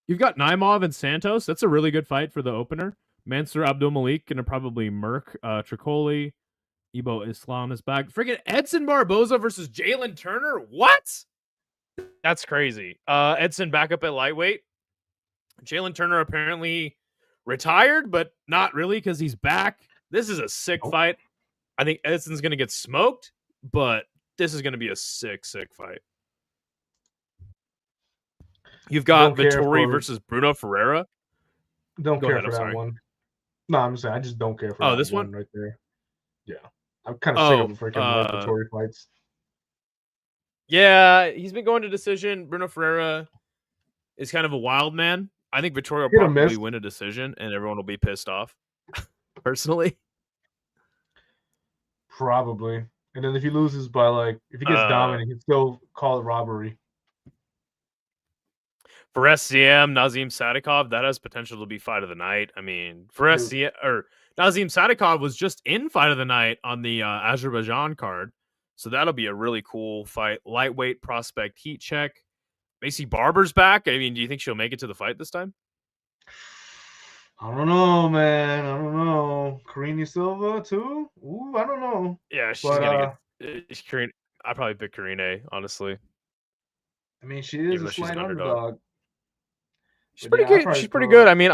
you've got Naimov and Santos. That's a really good fight for the opener. Mansour Abdul Malik gonna probably murk Tricoli. Ebo Islam is back. Freaking Edson Barboza versus Jalen Turner. What? That's crazy. Edson back up at lightweight. Jalen Turner apparently retired, but not really because he's back. This is a sick Nope. fight. I think Edson's going to get smoked, but this is going to be a sick fight. You've got Don't care Vittori for versus Bruno Ferreira. don't Go care ahead. for I'm that sorry. one. No, I'm saying I just don't care for Oh, that this one? one right there. Yeah, I'm kind of sick of Oh, the freaking Vittori fights. yeah. He's been going to decision. Bruno Ferreira is kind of a wild man. I think Vittori will Hit or probably miss, win a decision, and everyone will be pissed off. Personally, probably. And then if he loses by like, if he gets uh, dominant, he can still call it robbery. for SCM, Nazim Sadikov, that has potential to be fight of the night. I mean, for Dude, SCM or Nazim Sadikov was just in fight of the night on the Azerbaijan card, so that'll be a really cool fight. Lightweight prospect heat check. Macy Barber's back. I mean, do you think she'll make it to the fight this time? I don't know, man. I don't know. Karine Silva too. Ooh, I don't know. Yeah, she's But gonna get Karine. I'd probably pick Karine, honestly, I mean, she is even a though she's slight an underdog. underdog. She's But pretty yeah, I good. probably She's pretty good. put. I mean,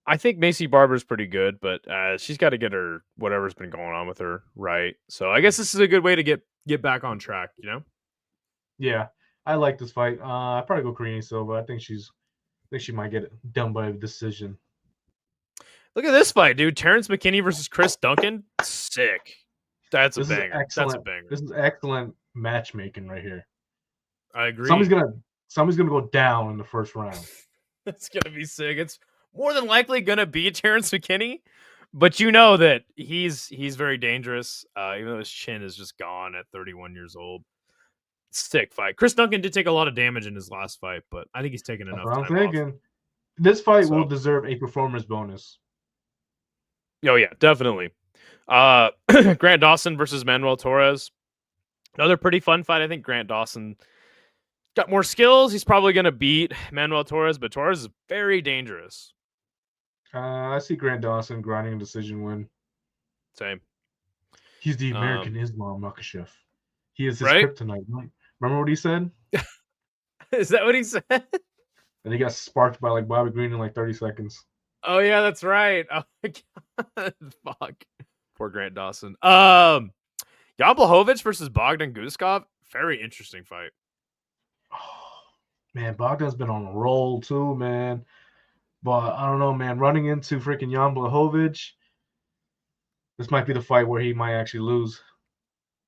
I think Macy Barber's pretty good, but she's got to get her whatever's been going on with her right. So I guess this is a good way to get back on track. You know. Yeah, I like this fight. I probably go Karine Silva. I think she might get it done by a decision. Look at this fight, dude. Terrence McKinney versus Chris Duncan. Sick. That's a This is banger. That's a excellent. banger. This is excellent matchmaking right here. I Somebody's agree. gonna somebody's gonna go down in the first round. That's gonna be sick. It's more than likely gonna be Terrence McKinney, but you know that he's very dangerous. Even though his chin is just gone at 31 years old. Sick fight. Chris Duncan did take a lot of damage in his last fight, but I think he's taken That's enough what I'm time off. thinking. This fight will So, deserve a performance bonus. oh yeah, definitely. Grant Dawson versus Manuel Torres. Another pretty fun fight. I think Grant Dawson got more skills. He's probably going to beat Manuel Torres, but Torres is very dangerous. I see Grant Dawson grinding a decision win. Same. He's the American Islam Makhachev. He is his Right? kryptonite. Remember what he said? Is that what he said? And he got sparked by like Bobby Green in like 30 seconds. Oh yeah, that's right. Oh my god. Fuck. Poor Grant Dawson. Jan Blachowicz versus Bogdan Guskov. Very interesting fight. Oh, man, Bogdan's been on a roll too, man. But I don't know, man. Running into freaking Jan Blachowicz, this might be the fight where he might actually lose.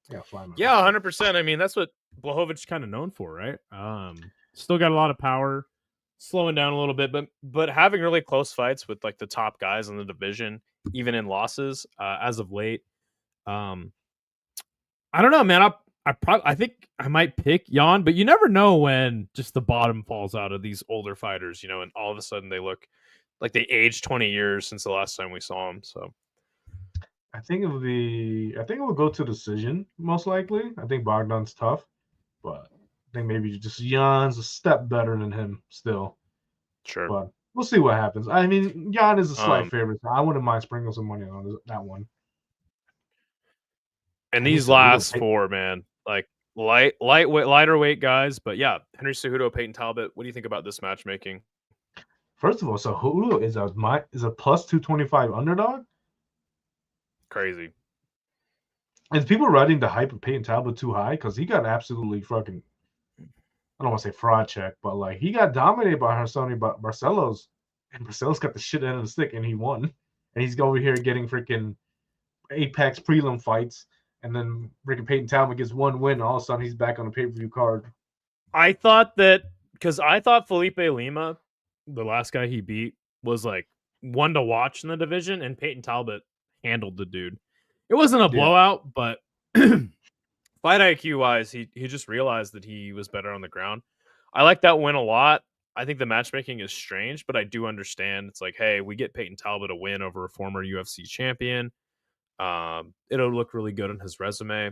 I gotta fly my Yeah, shit. 100%. I mean, that's what Blachowicz kind of known for, right? Still got a lot of power, slowing down a little bit, but having really close fights with like the top guys in the division, even in losses as of late. Um, I don't know, man. I think I might pick Jan, but you never know when just the bottom falls out of these older fighters, you know, and all of a sudden they look like they aged 20 years since the last time we saw them. So I think it will go to decision most likely. I think Bogdan's tough, but I think maybe just Jan's a step better than him still. sure. But we'll see what happens. I mean, Jan is a slight Um, favorite. I wouldn't mind sprinkling some money on that one. and Henry these Cejudo, last four, man, like lightweight, lighter weight guys, but yeah, Henry Cejudo, Peyton Talbot. What do you think about this matchmaking? first of all, Cejudo is a plus 225 underdog. Crazy. And people riding the hype of Peyton Talbot too high because he got absolutely fucking, I don't want to say fraud check, but like he got dominated by Harsoni Barcelos, and Barcelos got the shit end of the stick, and he won. And he's over here getting freaking Apex prelim fights, and then freaking Peyton Talbot gets one win, and all of a sudden he's back on the pay-per-view card. I thought that because I thought Felipe Lima, the last guy he beat, was like one to watch in the division, and Peyton Talbot handled the dude. It wasn't a Yeah, blowout, but fight IQ wise, he just realized that he was better on the ground. I like that win a lot. I think the matchmaking is strange, but I do understand. It's like, hey, we get Peyton Talbot a win over a former UFC champion. It'll look really good on his resume.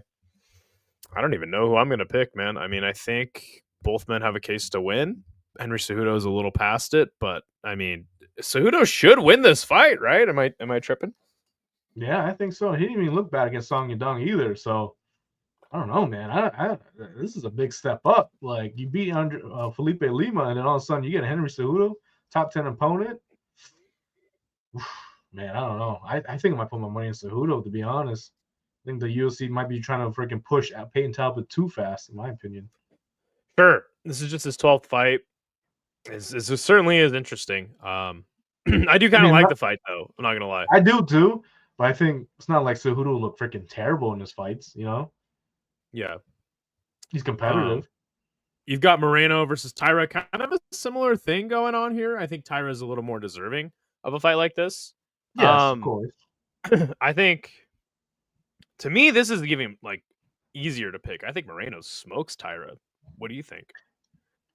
I don't even know who I'm going to pick, man. I mean, I think both men have a case to win. Henry Cejudo is a little past it, but I mean, Cejudo should win this fight, right? Am I tripping? yeah, I think so. He didn't even look bad against Song Yadong either. So I don't know, man. This is a big step up. Like you beat Felipe Lima, and then all of a sudden you get Henry Cejudo, top 10 opponent. Man, I don't know. I think I might put my money in Cejudo, to be honest. I think the UFC might be trying to freaking push out Peyton Talbot too fast, in my opinion. Sure. This is just his 12th fight. It certainly is interesting. I do I kind of mean, like the fight, though. I'm not gonna lie. I do too, but I think it's not like Cejudo look freaking terrible in his fights. You know, Yeah. he's Um, competitive. you've got Moreno versus Tyra, kind of a similar thing going on here. I think Tyra is a little more deserving of a fight like this. Yes, of Um, course. I think to me, this is giving like easier to pick. I think Moreno smokes Tyra. What do you think?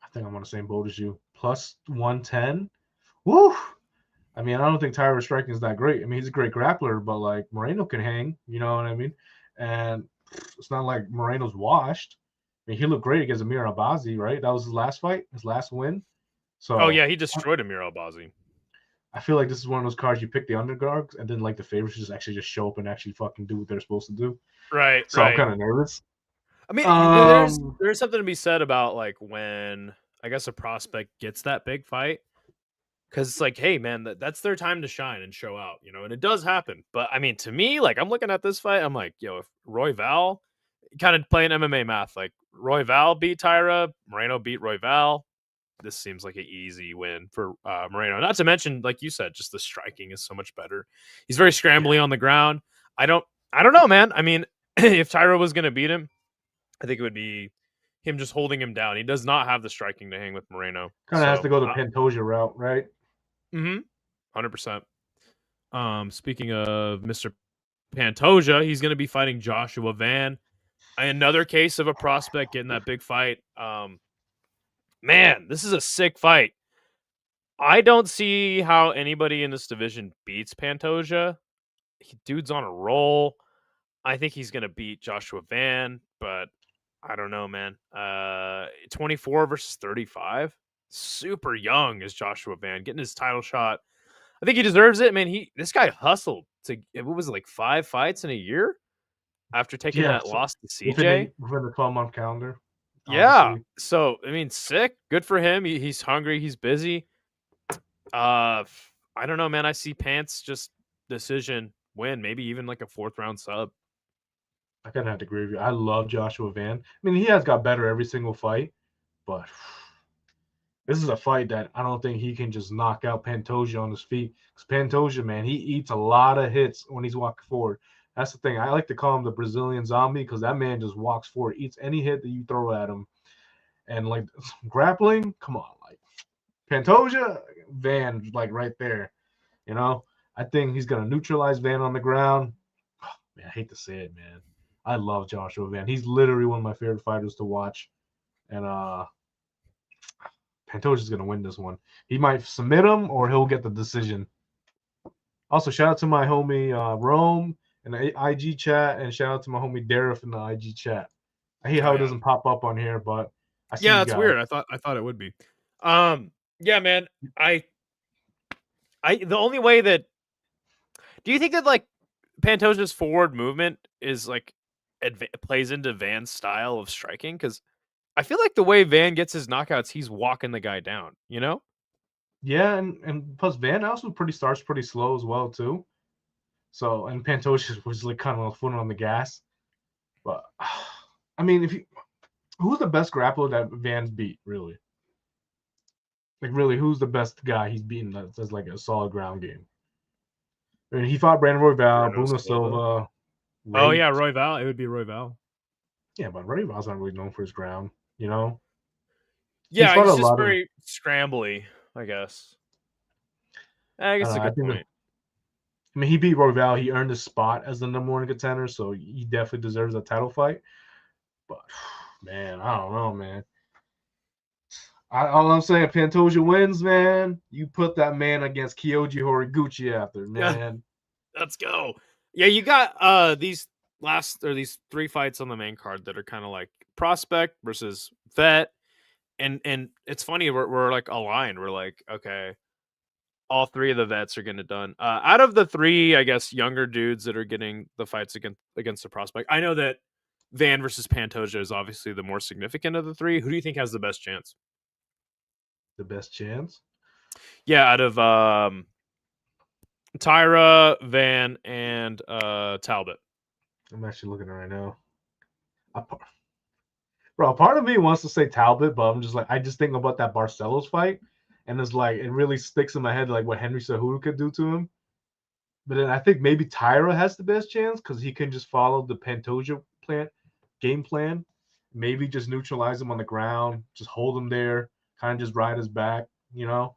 I think I'm on the same boat as you. Plus 110. Woo! I mean, I don't think Tyra striking is that great. I mean, he's a great grappler, but like Moreno can hang. You know what I mean? And it's not like Moreno's washed. I mean, he looked great against Amir Albazi, right? That was his last fight, his last win. Oh So yeah, he destroyed Amir Albazi. I feel like this is one of those cards you pick the underdogs, and then like the favorites just actually just show up and actually fucking do what they're supposed to do. Right, So I'm right. kind of nervous. I mean, Um, there's something to be said about like when I guess a prospect gets that big fight because it's like, hey man, that's their time to shine and show out, you know, and it does happen. But I mean, to me, like I'm looking at this fight, I'm like, yo, if Roy Val kind of playing MMA math, like Roy Val beat Tyra, Moreno beat Roy Val. This seems like an easy win for Moreno. Not to mention, like you said, just the striking is so much better. He's very yeah, scrambly on the ground. I don't, I don't know, man. I mean, if Tyra was going to beat him, I think it would be him just holding him down. He does not have the striking to hang with Moreno. kind of has So, to go the Pantoja route, right? 100%. Speaking of Mr. Pantoja, he's going to be fighting Joshua Van. Another case of a prospect getting that big fight. Man, this is a sick fight. I don't see how anybody in this division beats Pantoja. Dude's on a roll. I think he's going to beat Joshua Van, but I don't know, man. 24 versus 35. Super young is Joshua Van getting his title shot. I think he deserves it, man. This guy hustled to what was it, like 5 fights in a year after taking Yeah, that so loss to CJ. within the 12-month calendar, Yeah. honestly. So, I mean, sick. Good for him. He's hungry, he's busy. I don't know, man. I see Pants just decision win, maybe even like a fourth round sub. I kind of have to agree with you. I love Joshua Van. I mean, he has got better every single fight, but this is a fight that I don't think he can just knock out Pantoja on his feet. Because Pantoja, man, he eats a lot of hits when he's walking forward. That's the thing. I like to call him the Brazilian zombie because that man just walks forward, eats any hit that you throw at him. And like grappling, come on, like Pantoja, Van, like right there. You know, I think he's gonna neutralize Van on the ground. Oh, man, I hate to say it, man. I love Joshua Van. He's literally one of my favorite fighters to watch. And Pantoja's gonna win this one. He might submit him or he'll get the decision. Also, shout out to my homie Rome in the IG chat, and shout out to my homie Darif in the IG chat. I hate Oh how it yeah. doesn't pop up on here, but I see Yeah, you that's guys. weird. I thought it would be. Yeah, man. I the only way that do you think that like Pantoja's forward movement is like plays into Van's style of striking? Because I feel like the way Van gets his knockouts, he's walking the guy down. You know? Yeah, and plus Van also starts pretty slow as well too. So and Pantoja was like kind of foot on the gas. But I mean, if you who's the best grappler that Van's beat, really? Like really, who's the best guy he's beaten that's like a solid ground game? I mean, he fought Brandon Royval, Bruno Bruno Silva. Silva, Oh Ray. yeah, Roy Val. It would be Roy Val. Yeah, but Royval's not really known for his ground. You know, he's Yeah, fought a he's just lot of. very scrambly, I guess. I guess it's a I good think. point. I mean, he beat Royval. He earned his spot as the number one contender, so he definitely deserves a title fight. But man, I don't know, man. All I'm saying, Pantoja wins, man. You put that man against Kyoji Horiguchi after, Yeah, man. let's go. Yeah, you got these three fights on the main card that are kind of like prospect versus vet, and it's funny we're like aligned. We're like, okay, all three of the vets are getting it done. Out of the three, I guess younger dudes that are getting the fights against the prospect, I know that Van versus Pantoja is obviously the more significant of the three. Who do you think has the best chance? The best chance. Yeah, out of Tyra, Van, and Talbot. I'm actually looking right now. Bro, part of me wants to say Talbot, but I'm just like, I just think about that Barcelos fight, and it's like it really sticks in my head like what Henry Cejudo could do to him. But then I think maybe Tyra has the best chance because he can just follow the Pantoja game plan. Maybe just neutralize him on the ground, just hold him there, kind of just ride his back, you know.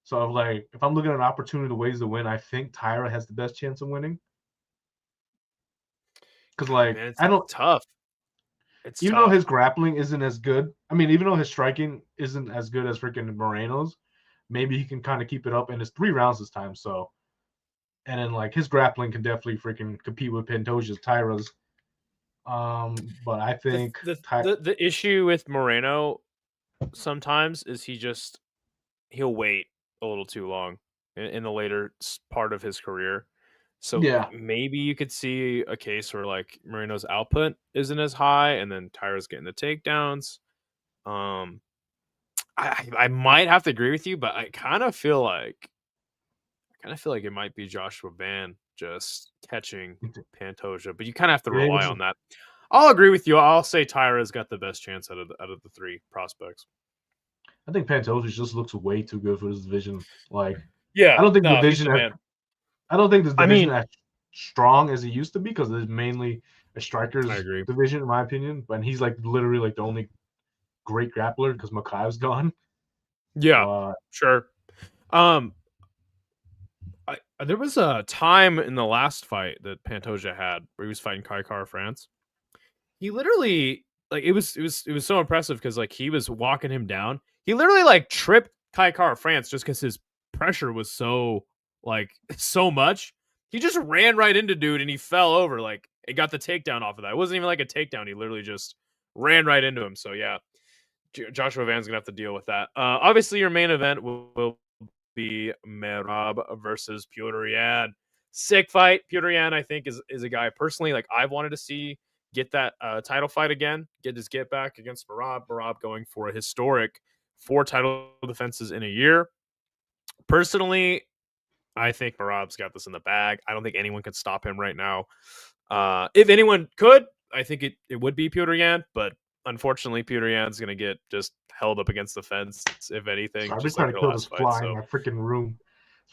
So like, if I'm looking at an opportunity, the ways to win, I think Tyra has the best chance of winning. Because God, like, man, it's I don't, tough. It's even though tough. his grappling isn't as good. I mean, even though his striking isn't as good as freaking Moreno's, maybe he can kind of keep it up. And it's 3 rounds this time, so and then like his grappling can definitely freaking compete with Pantoja's, Tyra's. But I The think the the issue with Moreno sometimes is he'll wait a little too long. in the later part of his career. So Yeah, maybe you could see a case where like Moreno's output isn't as high, and then Tyra's getting the takedowns. Um, I might have to agree with you, but I kind of feel like it might be Joshua Van just catching Pantoja, but you kind of have to yeah. rely on that. I'll agree with you. I'll say Tyra's got the best chance out of the three prospects. I think Pantoja just looks way too good for this division. Like, I Yeah, don't think no, he's division. the man. I don't think this I division mean, as strong as it used to be because it's mainly a I strikers agree. division, in my opinion. But he's like literally like the only great grappler because Makai's gone. Yeah, But sure. Um, there was a time in the last fight that Pantoja had where he was fighting Kai Kara France. He literally like it was so impressive because like he was walking him down. He literally like tripped Kai Kara France just because his pressure was so like so much. He just ran right into dude and he fell over. Like it got the takedown off of that. It wasn't even like a takedown. He literally just ran right into him. So yeah, Joshua Van's gonna have to deal with that. Obviously, your main event will be Merab versus Petr Yan. Sick fight. Petr Yan, I think, is a guy personally like I've wanted to see get that title fight again, get his get back against Merab. Merab going for a historic 4 title defenses in a year. Personally, I think Merab's got this in the bag. I don't think anyone can stop him right now. If anyone could, I think it would be Petr Yan, but unfortunately, Petr Yan's going to get just held up against the fence, if anything, I've been just like trying to their kill this last fight. fly in So my freaking room.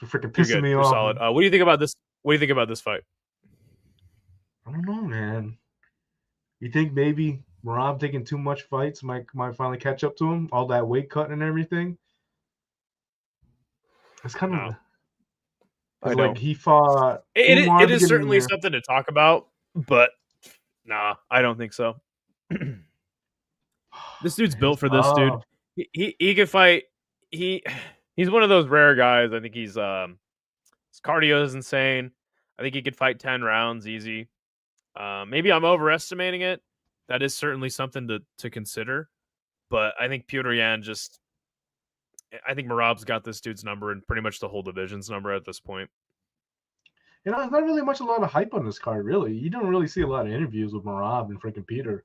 It's freaking you're pissing good. me You're off, solid. man. What do you think about this? What do you think about this fight? I don't know, man. You think maybe Rob taking too much fights might finally catch up to him? All that weight cut and everything. It's kind No, of I because like don't. he fought It Umar is beginning of the certainly year. something to talk about, but nah, I don't think so. This dude's Man, it's built for this, dude. tough. He can fight. He he's one of those rare guys. I think his cardio is insane. I think he could fight 10 rounds easy. Maybe I'm overestimating it. That is certainly something to consider. But I think Petr Yan just I think Marab's got this dude's number and pretty much the whole division's number at this point. There's not really much a lot of hype on this card, really. You don't really see a lot of interviews with Marab and freaking Peter,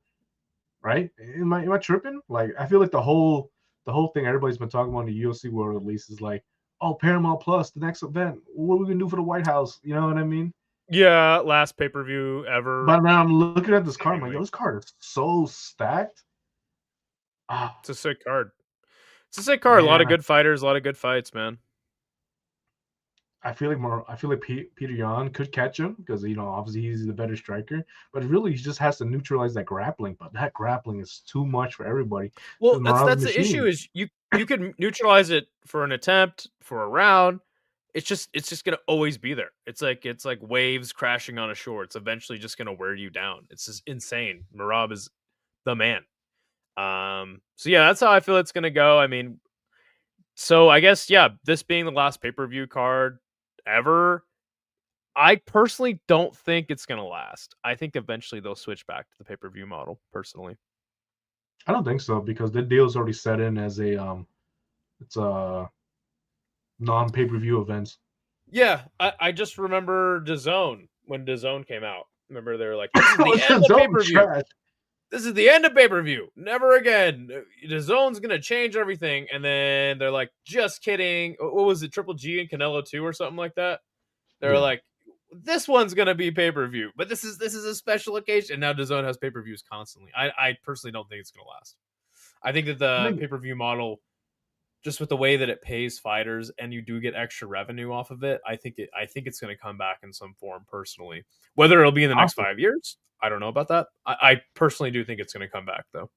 right? Am I tripping? Like I feel like the whole thing everybody's been talking about in the UFC world at least is like, oh, Paramount Plus, the next event. What are we gonna do for the White House? You know what I mean? Yeah, last pay per view ever, But now I'm looking at this card, I'm like, yo, seemingly. this card is so stacked. Ah, It's a sick card. It's a sick card. A lot of man, good fighters, a lot of good fights, man. I feel like Peter Yan could catch him because obviously he's the better striker, but really he just has to neutralize that grappling. But that grappling is too much for everybody Well, because Marav's a that's the issue machine. is you could neutralize it for an attempt, for a round. It's just gonna always be there. It's like waves crashing on a shore. It's eventually just gonna wear you down. It's just insane. Marab is the man. So yeah, that's how I feel it's gonna go. I mean, so I guess yeah, this being the last pay per view card ever, I personally don't think it's gonna last. I think eventually they'll switch back to the pay per view model. Personally, I don't think so because the deal's already set in as it's a non pay per view events. yeah, I just remember DAZN when DAZN came out. Remember they were like, "This is the What's end that of pay zone per view. trash? This is the end of pay per view. Never again. The zone's gonna change everything." And then they're like, "Just kidding." What was it? Triple G and Canelo 2 or something like that. They're Yeah, like, "This one's gonna be pay per view, but this is a special occasion." And now DAZN has pay per views constantly. I personally don't think it's gonna last. I think that I the think pay per view model, just with the way that it pays fighters and you do get extra revenue off of it, I think it's going to come back in some form personally. Whether it'll be in the next possibly. 5 years, I don't know about that. I personally do think it's going to come back though.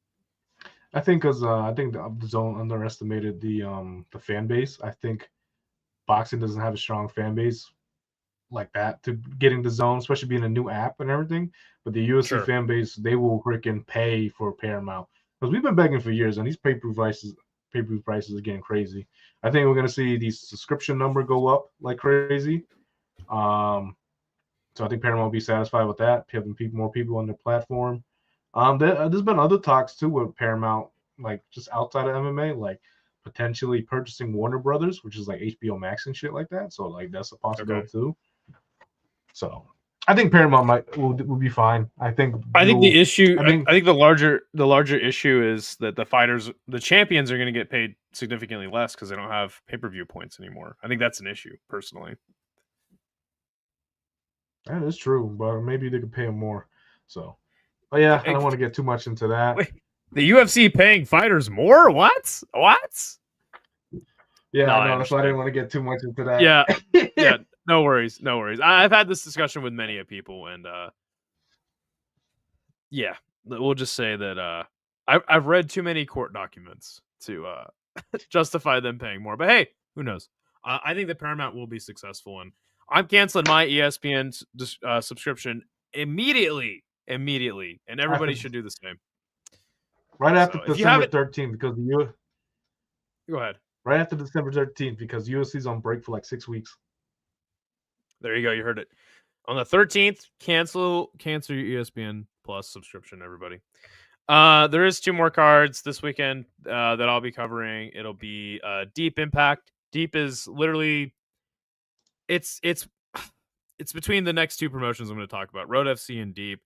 I think because I think the zone underestimated the fan base. I think boxing doesn't have a strong fan base like that to getting the zone, especially being a new app and everything. But the UFC Sure. fan base, they will freaking pay for Paramount because we've been begging for years, and these pay-per-view prices are getting crazy. I think we're gonna see the subscription number go up like crazy. Um, so I think Paramount will be satisfied with that, having more people on their platform. There's been other talks too with Paramount, like just outside of MMA, like potentially purchasing Warner Brothers, which is like HBO Max and shit like that. So like that's a possibility too. So I think Paramount will be fine. I think the issue. I think I think the larger issue is that the champions, are going to get paid significantly less because they don't have pay-per-view points anymore. I think that's an issue, personally. that is true, but maybe they could pay them more. So, but yeah, I don't want to get too much into that. Wait, the UFC paying fighters more? What? Yeah, no, I know. That's why I didn't want to get too much into that. Yeah, yeah. No worries. I've had this discussion with many people, and yeah, we'll just say that I've read too many court documents to justify them paying more. But hey, who knows? I think that Paramount will be successful, and I'm canceling my ESPN subscription immediately, and everybody should do the same. Right after December 13th, because go ahead. Right after December 13th, because UFC's on break for like 6 weeks. There you go. You heard it. On the 13th, cancel your ESPN Plus subscription, everybody. There is 2 more cards this weekend that I'll be covering. It'll be Deep Impact. Deep is literally it's between the next 2 promotions I'm going to talk about, Road FC and Deep.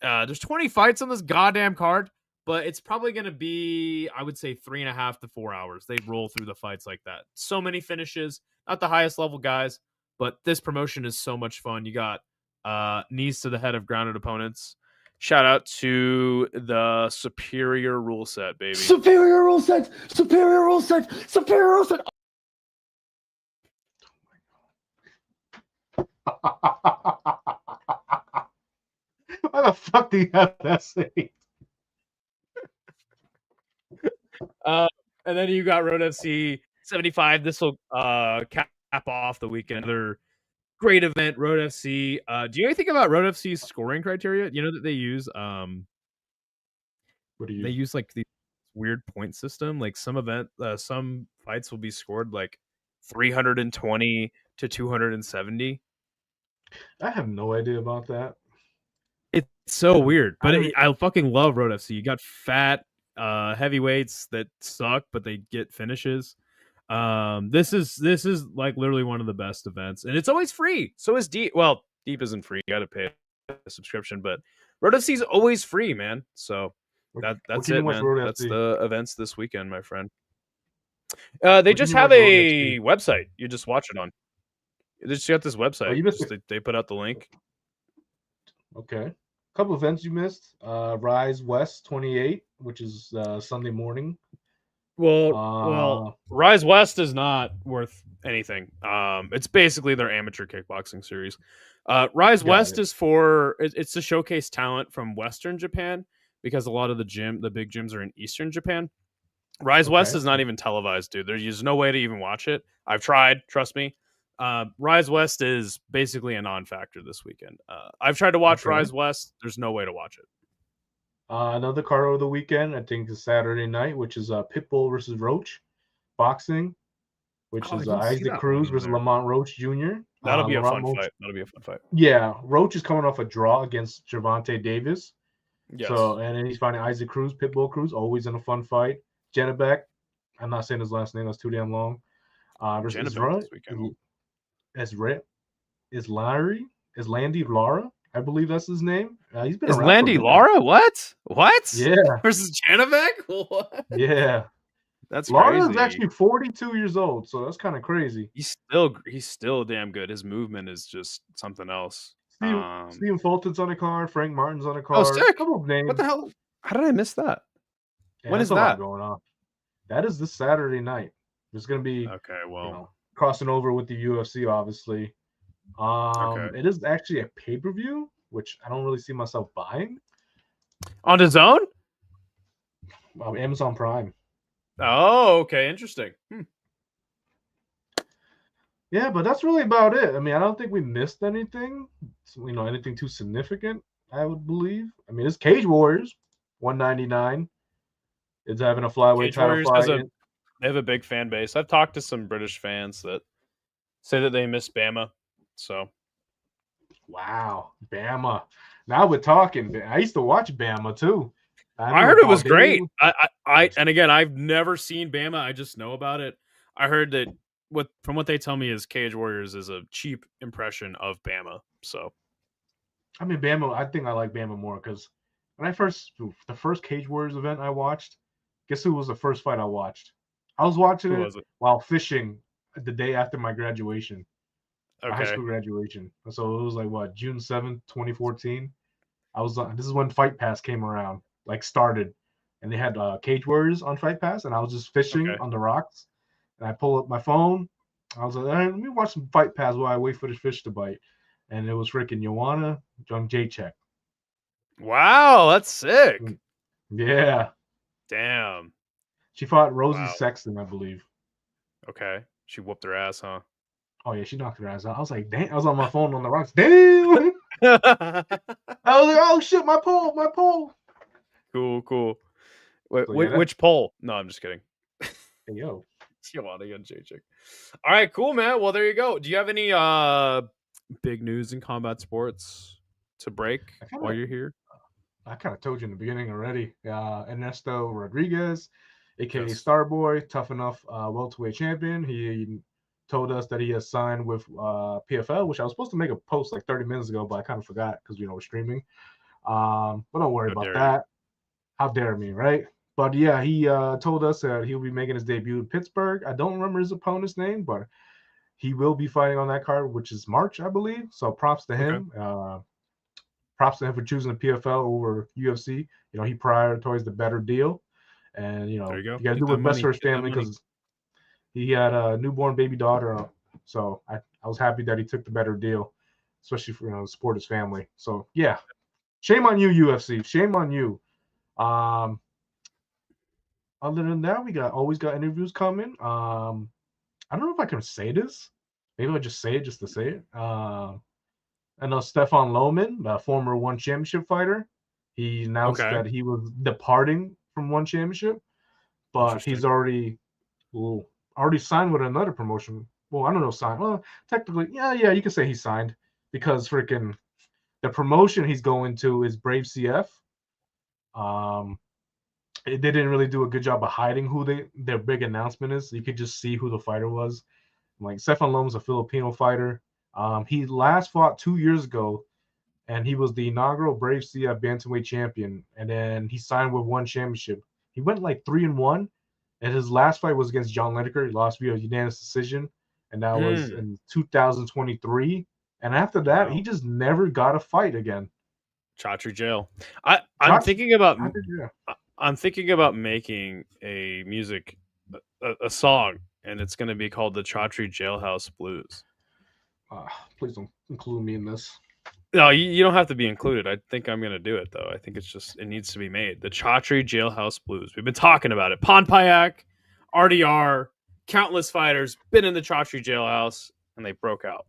There's 20 fights on this goddamn card, but it's probably going to be, I would say, 3.5 to 4 hours. They roll through the fights like that. So many finishes, not the highest level guys, but this promotion is so much fun. You got knees to the head of grounded opponents. Shout out to the superior rule set, baby. Superior rule set. Why the fuck do you have that say? And then you got Road FC 75. This will cap off the weekend. Another great event, Road FC. Do you know anything about Road FC's scoring criteria? You know that they use what do you they use like the weird point system. Like some fights will be scored like 320 to 270. I have no idea about that. It's so weird, but I fucking love Road FC. You got fat heavyweights that suck, but they get finishes. This is like literally one of the best events, and it's always free. So is Deep. Well, Deep isn't free. You got to pay a subscription, but Road FC is always free, man. So that's it, man. That's the events this weekend, my friend. They just have a website. You just watch it on. They just got this website. They put out the link. Okay. Couple events you missed. Rise West 28, which is Sunday morning. Well, Rise West is not worth anything. It's basically their amateur kickboxing series. Rise West is it's to showcase talent from Western Japan, because a lot of the big gyms are in Eastern Japan. Rise West is not even televised, dude. There's no way to even watch it. I've tried, trust me. Rise West is basically a non-factor this weekend. I've tried to watch Rise West. There's no way to watch it. Another card over the weekend, I think, is Saturday night, which is Pitbull versus Roach boxing, which is Isaac Cruz versus Lamont Roach Jr. That'll be a fun fight. Yeah, Roach is coming off a draw against Gervonta Davis. Yes. So, and then he's fighting Isaac Cruz, Pitbull Cruz, always in a fun fight. Janabek, I'm not saying his last name, that's too damn long. Versus is Landy Lara, I believe that's his name. He's been around. Landy Lara? What? Yeah. Versus Janabek? What? Yeah. That's Lara crazy. is actually 42 years old, so that's kind of crazy. He's still damn good. His movement is just something else. Stephen Fulton's on the card. Frank Martin's on the card. Oh, sick. Couple of names. What the hell? How did I miss that? Yeah, when is that going on? That is this Saturday night. There's going to be crossing over with the UFC, obviously. It is actually a pay-per-view, which I don't really see myself buying. On the Zone? Amazon Prime. Oh, okay, interesting. Yeah, but that's really about it. I mean, I don't think we missed anything. Anything too significant, I would believe. I mean, it's Cage Warriors, 199. It's having a flyweight title fight. They have a big fan base. I've talked to some British fans that say that they miss Bama. So, wow, Bama. Now we're talking. I used to watch Bama too. I heard it was great. And again, I've never seen Bama. I just know about it. I heard that from what they tell me is Cage Warriors is a cheap impression of Bama. So I mean, Bama. I think I like Bama more because when the first Cage Warriors event I watched, guess who was the first fight I watched? I was watching who it was it? while fishing the day after my graduation, my high Okay. school graduation. So it was like what, June 7th, 2014. This is when Fight Pass came around, like started, and they had Cage Warriors on Fight Pass, and I was just fishing Okay. on the rocks, and I pull up my phone. I was like, all right, let me watch some Fight Pass while I wait for the fish to bite, and it was freaking Joanna Jędrzejczyk. Wow, that's sick. Yeah, Damn. she fought Rosie Wow. Sexton, I believe. Okay. She whooped her ass, huh? Oh yeah, she knocked her ass out. I was like, damn. I was on my phone on the rocks. Damn. I was like, oh shit, my pole. Cool. So yeah, Which poll? No, I'm just kidding. hey, yo. Giovanni and JJ. All right, cool, man. Well, there you go. Do you have any big news in combat sports to break while you're here? I kind of told you in the beginning already. Ernesto Rodriguez, aka Yes. Starboy, tough enough welterweight champion. He told us that he has signed with PFL, which I was supposed to make a post like 30 minutes ago, but I kind of forgot because we're streaming. But don't worry How about dare you? that. How dare me, right? But yeah, he told us that he'll be making his debut in Pittsburgh. I don't remember his opponent's name, but he will be fighting on that card, which is March, I believe. So props to Okay. him. Props to him for choosing the PFL over UFC. He prioritized the better deal, and There you go. you got to Get do that what's best money. for his Get that family money. because he had a newborn baby daughter. So I was happy that he took the better deal, especially for support his family. So yeah, shame on you, UFC. Shame on you. Other than that, we always got interviews coming. I don't know if I can say this. Maybe I'll just say it just to say it. I know Stefan Lohman, the former One Championship fighter, he announced Okay. that he was departing from One Championship, but he's Interesting. already signed with another promotion. Well, I don't know, signed. Well, technically, yeah, you can say he signed because freaking the promotion he's going to is Brave CF. They didn't really do a good job of hiding who their big announcement is. You could just see who the fighter was. Like Stefan Lohman's a Filipino fighter. He last fought 2 years ago and he was the inaugural Brave CF bantamweight champion. And then he signed with One Championship. He went like 3-1, and his last fight was against John Lineker. He lost via unanimous decision, and that was in 2023. And after that, he Wow. just never got a fight again. Chatri jail. I'm thinking about making a music a song, and it's going to be called the Chatri Jailhouse Blues. Please don't include me in this. No, you don't have to be included. I think I'm going to do it, though. I think it needs to be made. The Chatri Jailhouse Blues. We've been talking about it. Pontiac, RDR, countless fighters been in the Chatri Jailhouse, and they broke out.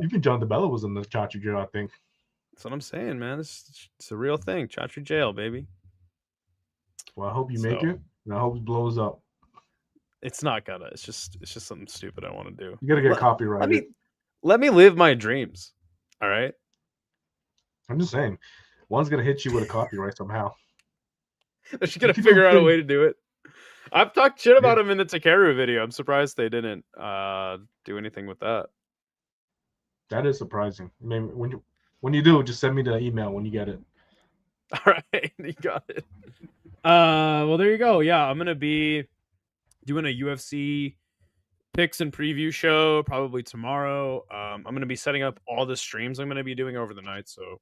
Even John DeBella was in the Chatri jail, I think. That's what I'm saying, man. It's a real thing. Chatri Jail, baby. Well, I hope you make it, and I hope it blows up. It's not gonna. It's just something stupid I want to do. You gotta get copyrighted. Let me live my dreams. All right. I'm just saying, one's gonna hit you with a copyright somehow. They're just gonna figure out a way to do it. I've talked shit about him in the Takeru video. I'm surprised they didn't do anything with that. That is surprising. I mean, when you do, just send me the email when you get it. All right, you got it. Well, there you go. Yeah, I'm gonna be doing a UFC picks and preview show probably tomorrow. I'm going to be setting up all the streams I'm going to be doing over the night, so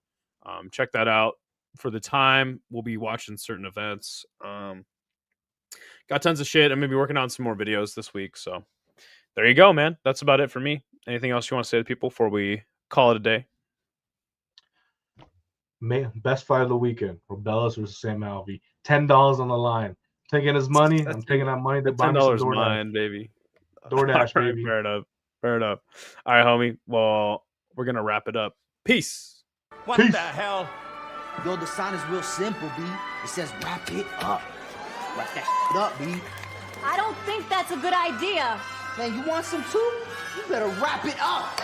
check that out. For the time, we'll be watching certain events. Got tons of shit. I'm going to be working on some more videos this week, so there you go, man. That's about it for me. Anything else you want to say to people before we call it a day? Best fight of the weekend: Robellas versus Sam Alvey. $10 on the line. Taking his money. I'm taking that money to buy me some DoorDash. Mine, baby. DoorDash, All right, baby. Fair enough. All right, homie. Well, we're gonna wrap it up. Peace. What the hell? Yo, the sign is real simple, B. It says wrap it up. Wrap that up, B. I don't think that's a good idea. Man, you want some too? You better wrap it up.